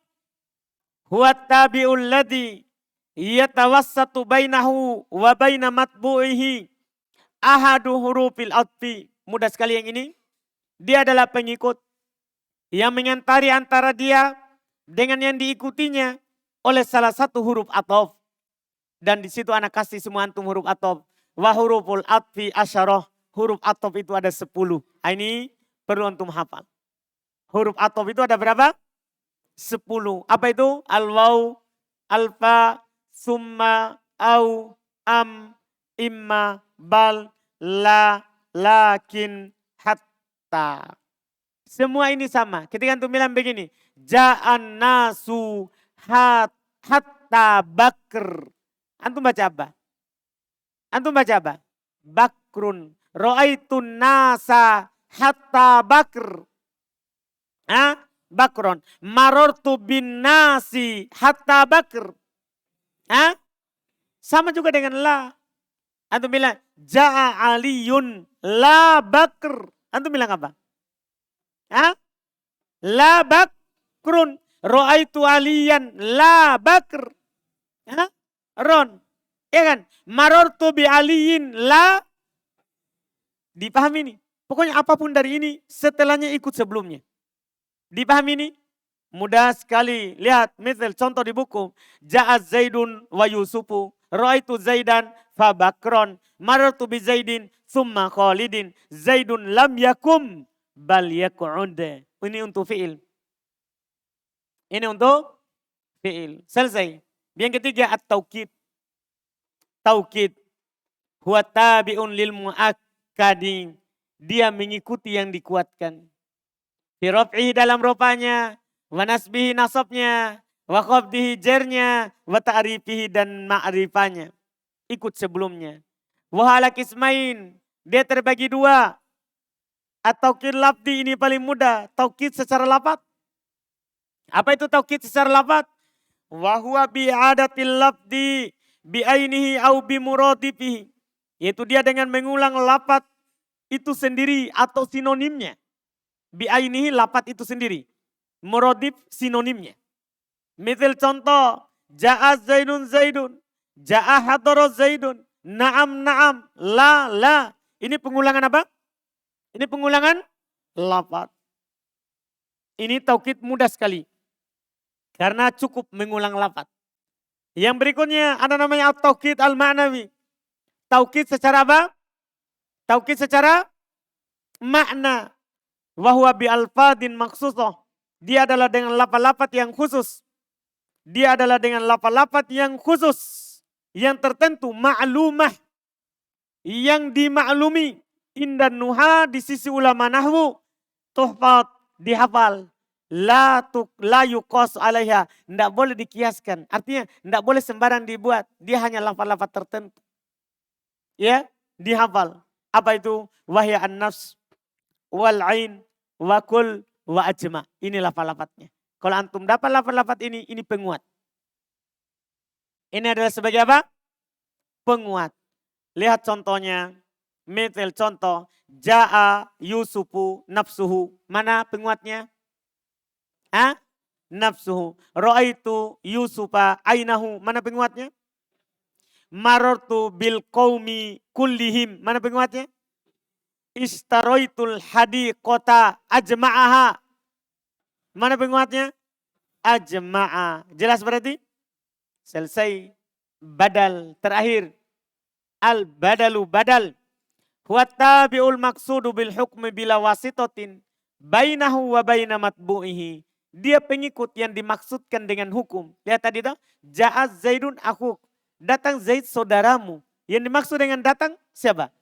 Huwa tabi'ul ladhi yatawassatu bainahu wa baina matbu'ihi. Ahadu hurufil atfi. Mudah sekali yang ini. Dia adalah pengikut yang mengantari antara dia dengan yang diikutinya oleh salah satu huruf atof. Dan di situ anak kasih semua antum huruf atof. Wa huruful atfi asyarah. Huruf atof itu ada 10. Ini perlu antum hafal. Huruf atof itu ada berapa? 10. Apa itu? Al-waw, alfa, summa, au, am, imma, bal, la, lakin, hatta. Semua ini sama. Ketika antum bilang begini. Ja'an nasu hatta bakr. Antum baca apa? Bakrun. Ro'aitun nasa hatta bakr. Bakron. Marortu bin nasi hatta bakr. Sama juga dengan la. Antum bilang ja'a aliyun la bakr. Antum bilang apa? La bakrun. Ra'aitu aliyan la bakr. Ya? Ron. Ya kan? Marortu bi aliyin la. Dipahami ini. Pokoknya apapun dari ini setelahnya ikut sebelumnya. Dipahami ini? Mudah sekali. Lihat, misal contoh di buku. Ja'az Zaidun wa Yusufu. Ra'aitu Zaidan fa bakron. Marartu bi Zaidin summa Khalidin. Zaidun lam yakum bal yaku'ud. Ini untuk fi'il. Ini untuk fi'il. Selesai. Yang ketiga at-taukid. Taukid. Huwa tabi'un lil mu'akkadi. Dia mengikuti yang dikuatkan. Fi raf'ihi dalam rupanya. Wa nasbihi nasabnya. Wa qabdihi jernya. Wa ta'rifihi dan ma'rifanya. Ikut sebelumnya. Wa ala kismain. Dia terbagi dua. At-taukid lafdi ini paling mudah. Taukid secara lafaz. Apa itu taukid secara lafaz? Wa huwa bi'adatil lafdi bi'ainihi au bimuradifihi. Yaitu dia dengan mengulang lafaz itu sendiri atau sinonimnya. Bi'ainihi lafaz itu sendiri. Muradif sinonimnya. Misal contoh, ja'a Zaidun Zaidun, ja'a hadara Zaidun, na'am na'am, la la. Ini pengulangan apa? Ini pengulangan lafaz. Ini taukid mudah sekali. Karena cukup mengulang lafaz. Yang berikutnya ada namanya at-taukid al-ma'nawi. Taukid secara apa? Taukid secara makna. Wahuwa bi-alfadin maksusoh. Dia adalah dengan lafaz-lafaz yang khusus. Dia adalah dengan lafaz-lafaz yang khusus. Yang tertentu ma'lumah. Yang dimaklumi. Indan nuha di sisi ulama nahwu. Tuhfat dihafal. La yuqas alaiha. Tidak boleh dikiaskan. Artinya tidak boleh sembarang dibuat. Dia hanya lafaz-lafaz tertentu. Ya, dihafal. Apa itu? Wahya an-nafs. Wal ain. Wa kul. Wa ajma. Ini lafaz-lafaznya. Kalau antum dapat lafaz-lafaz ini penguat. Ini adalah sebagai apa? Penguat. Lihat contohnya. Misal contoh. Ja'a Yusufu nafsuhu. Mana penguatnya? Nafsuhu. Ra'aitu Yusufa ainahu. Mana penguatnya? Marartu bil qaumi kullihim. Mana penguatnya? Istaraitul hadiqata ajma'aha. Mana penguatnya? Ajma'a. Jelas berarti? Selesai. Badal. Terakhir. Al badalu badal. Huwa tabi'ul maksudu bil hukmi bila wasitotin. Bainahu wa baina matbu'ihi. Dia pengikut yang dimaksudkan dengan hukum. Lihat tadi itu. Ja'az Zaidun akhuk. Datang Zaid saudaramu. Yang dimaksud dengan datang siapa?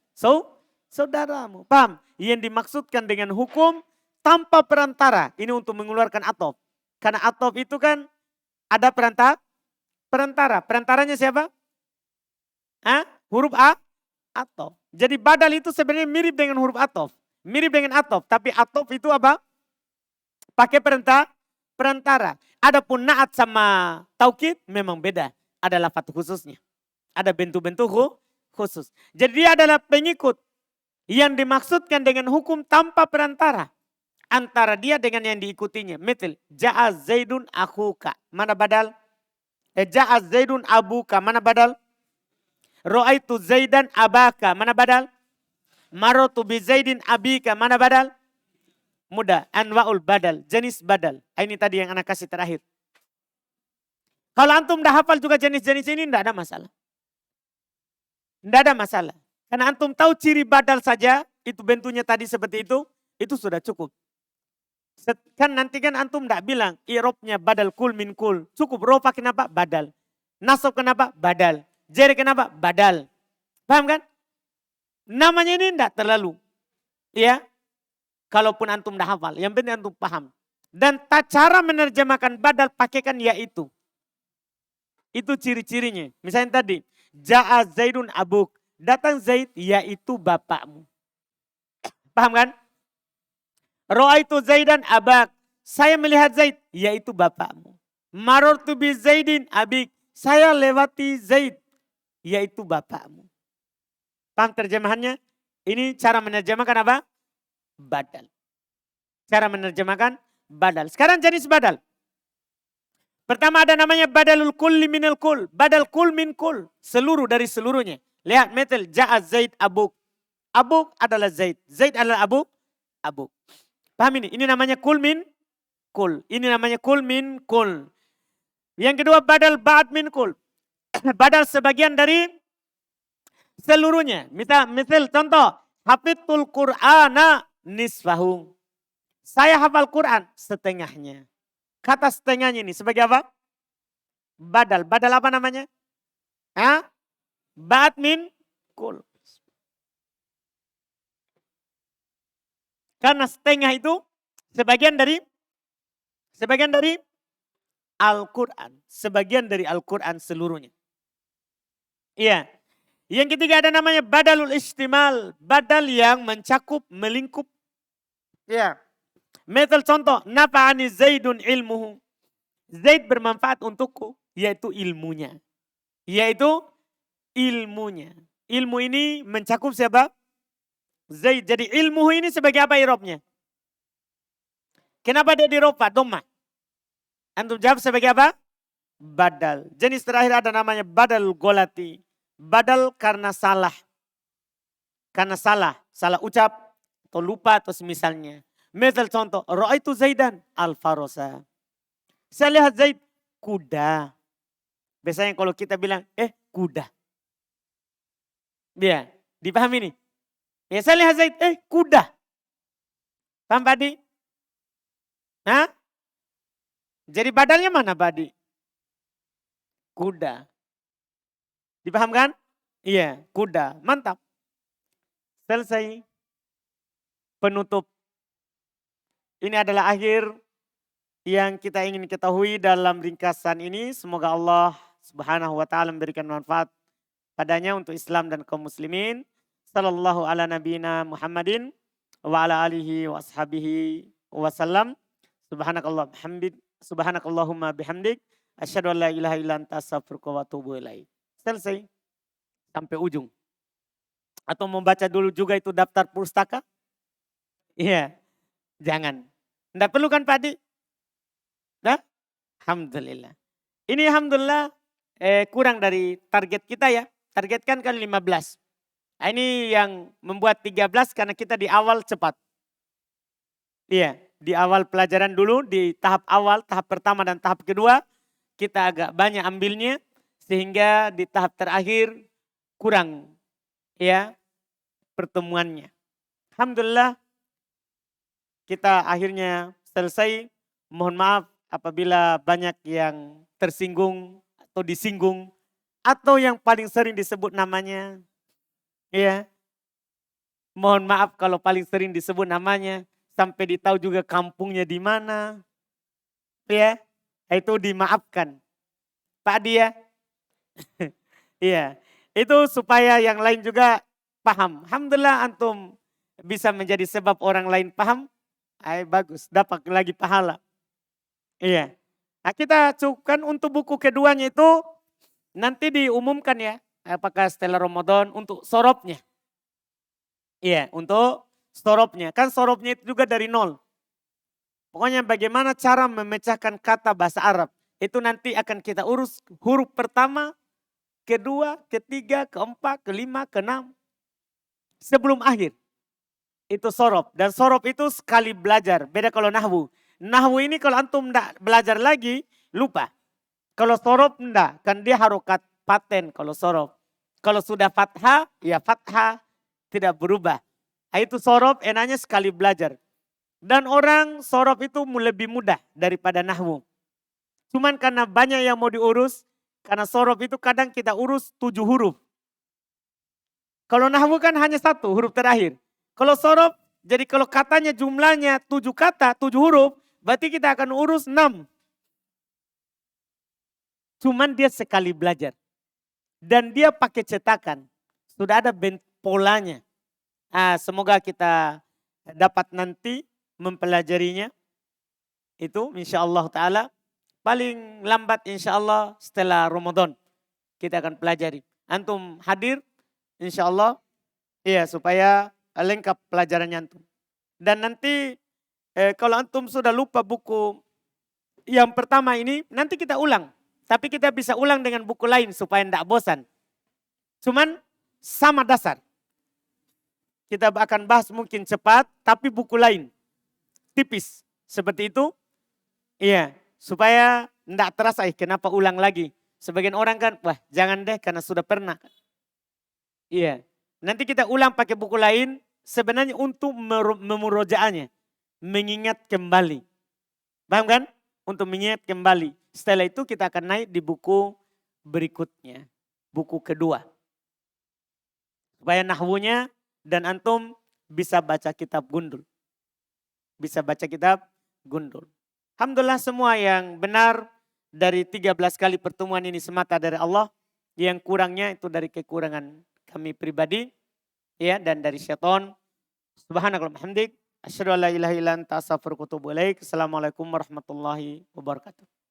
Saudaramu. Paham? Yang dimaksudkan dengan hukum tanpa perantara. Ini untuk mengeluarkan atof. Karena atof itu kan ada perantara. Perantaranya siapa? Huruf A? Atof. Jadi badal itu sebenarnya mirip dengan huruf atof. Mirip dengan atof. Tapi atof itu apa? Pakai perantara. Adapun naat sama taukid memang beda. Ada lafaz khususnya. Ada bentuk-bentuk khusus. Jadi dia adalah pengikut yang dimaksudkan dengan hukum tanpa perantara. Antara dia dengan yang diikutinya. Misal, ja'a Zaidun akhuka. Mana badal? Ja'a Zaidun abuka. Mana badal? Ra'aitu Zaidan abaka. Mana badal? Maratu bi Zaidin abika. Mana badal? Mudah. Anwa'ul badal. Jenis badal. Ini tadi yang anak kasih terakhir. Kalau antum dah hafal juga jenis-jenis ini tidak ada masalah. Tidak ada masalah. Karena antum tahu ciri badal saja. Itu bentuknya tadi seperti itu. Itu sudah cukup. Kan nanti kan antum tidak bilang. I'robnya badal kul min kul. Cukup. Rofa kenapa? Badal. Nasab kenapa? Badal. Jeri kenapa? Badal. Paham kan? Namanya ini tidak terlalu. Ya. Kalaupun antum dah hafal. Yang penting antum paham. Dan cara menerjemahkan badal pakaikan yaitu. Itu ciri-cirinya. Misalnya tadi. Ja'a Zaidun abuk. Datang Zaid yaitu bapakmu. Paham kan? Ra'aitu Zaidan abak. Saya melihat Zaid yaitu bapakmu. Marartu bi Zaidin abik. Saya lewati Zaid yaitu bapakmu. Paham terjemahannya? Ini cara menerjemahkan apa? Badal. Cara menerjemahkan badal. Sekarang jenis badal. Pertama ada namanya badalul kulli minal kul. Badal kul min kul. Seluruh dari seluruhnya. Lihat metal ja'a Zaid abuk. Abuk adalah Zaid. Zaid adalah abuk. Abuk. Paham ini? Ini namanya kul min kul. Ini namanya kul min kul. Yang kedua badal ba'd min kul. Badal sebagian dari seluruhnya. Misal contoh. Hafidhul Qur'ana nisfahu. Saya hafal Quran setengahnya. Kata setengahnya ini sebagai apa? Badal. Badal apa namanya? Ba'd min kul. Karena setengah itu sebagian dari Al-Quran. Sebagian dari Al-Quran seluruhnya. Iya. Yang ketiga ada namanya badalul istimal. Badal yang mencakup, melingkup. Iya. Misal contoh, nafa'ani Zaidun ilmuhu. Zaid bermanfaat untukku, yaitu ilmunya. Yaitu ilmunya. Ilmu ini mencakup siapa? Zaid. Jadi ilmuhu ini sebagai apa irobnya? Kenapa dia diropa? Dhamma. Antum jawab sebagai apa? Badal. Jenis terakhir ada namanya badal golati. Badal karena salah. Karena salah ucap atau lupa atau semisalnya. Misal contoh, ra'aitu Zaidan al-farosa. Saya lihat Zaid kuda. Biasanya kalau kita bilang, kuda. Ya, dipahami nih? Ya saya lihat Zaid, kuda. Paham Badi? Hah? Jadi badalnya mana Badi? Kuda. Dipahamkan? Iya, kuda. Mantap. Selesai. Penutup. Ini adalah akhir yang kita ingin ketahui dalam ringkasan ini. Semoga Allah Subhanahu wa ta'ala memberikan manfaat padanya untuk Islam dan kaum muslimin. Sallallahu ala nabiyina Muhammadin wa ala alihi wa ashabihi wa sallam. Subhanakallahumma bihamdik. Asyhadu an la ilaha illa anta astaghfiruka wa atubu ilaik. Selesai. Sampai ujung. Atau membaca dulu juga itu daftar pustaka? Iya. Jangan. Tidak perlu kan Pak Adi? Nah, alhamdulillah. Ini alhamdulillah kurang dari target kita ya. Targetkan kan 15. Nah, ini yang membuat 13 karena kita di awal cepat. Iya, di awal pelajaran dulu, di tahap awal, tahap pertama dan tahap kedua. Kita agak banyak ambilnya. Sehingga di tahap terakhir kurang ya pertemuannya. Alhamdulillah. Kita akhirnya selesai. Mohon maaf apabila banyak yang tersinggung atau disinggung. Atau yang paling sering disebut namanya. Ya. Mohon maaf kalau paling sering disebut namanya. Sampai ditahu juga kampungnya di mana. Ya. Itu dimaafkan. Pak dia. Iya. Itu supaya yang lain juga paham. Alhamdulillah antum bisa menjadi sebab orang lain paham. Bagus, dapat lagi pahala. Iya. Nah, kita cukupkan untuk buku keduanya itu nanti diumumkan ya. Apakah setelah Ramadan untuk sorobnya. Iya, untuk sorobnya. Kan sorobnya itu juga dari nol. Pokoknya bagaimana cara memecahkan kata bahasa Arab. Itu nanti akan kita urus huruf pertama, kedua, ketiga, keempat, kelima, keenam. Sebelum akhir. Itu sorob. Dan sorob itu sekali belajar. Beda kalau nahwu. Nahwu ini kalau antum enggak belajar lagi, lupa. Kalau sorob enggak. Kan dia harokat paten kalau sorob. Kalau sudah fathah, ya fathah tidak berubah. Nah, itu sorob enaknya sekali belajar. Dan orang sorob itu lebih mudah daripada nahwu. Cuman karena banyak yang mau diurus. Karena sorob itu kadang kita urus 7 huruf. Kalau nahwu kan hanya 1 huruf terakhir. Kalau sorob, jadi kalau katanya jumlahnya 7 kata, 7 huruf, berarti kita akan urus 6. Cuman dia sekali belajar. Dan dia pakai cetakan. Sudah ada polanya. Semoga kita dapat nanti mempelajarinya. Itu insya Allah ta'ala. Paling lambat insya Allah setelah Ramadan. Kita akan pelajari. Antum hadir insya Allah. Iya supaya lengkap pelajarannya antum. Dan nanti kalau antum sudah lupa buku yang pertama ini, nanti kita ulang. Tapi kita bisa ulang dengan buku lain supaya tidak bosan. Cuman sama dasar. Kita akan bahas mungkin cepat, tapi buku lain. Tipis. Seperti itu. Iya, supaya tidak terasa, kenapa ulang lagi. Sebagian orang kan, wah jangan deh karena sudah pernah. Iya, nanti kita ulang pakai buku lain, sebenarnya untuk memurojaahnya. Mengingat kembali. Paham kan? Untuk mengingat kembali. Setelah itu kita akan naik di buku berikutnya. Buku kedua. Supaya nahwunya dan antum bisa baca kitab gundul. Bisa baca kitab gundul. Alhamdulillah semua yang benar dari 13 kali pertemuan ini semata dari Allah. Yang kurangnya itu dari kekurangan kami pribadi. Ya, dan dari syaitan. Subhanakallahumma hamdik. Asyhadu an la ilaha illa anta astaghfiruka wa atubu ilaik. Assalamualaikum warahmatullahi wabarakatuh.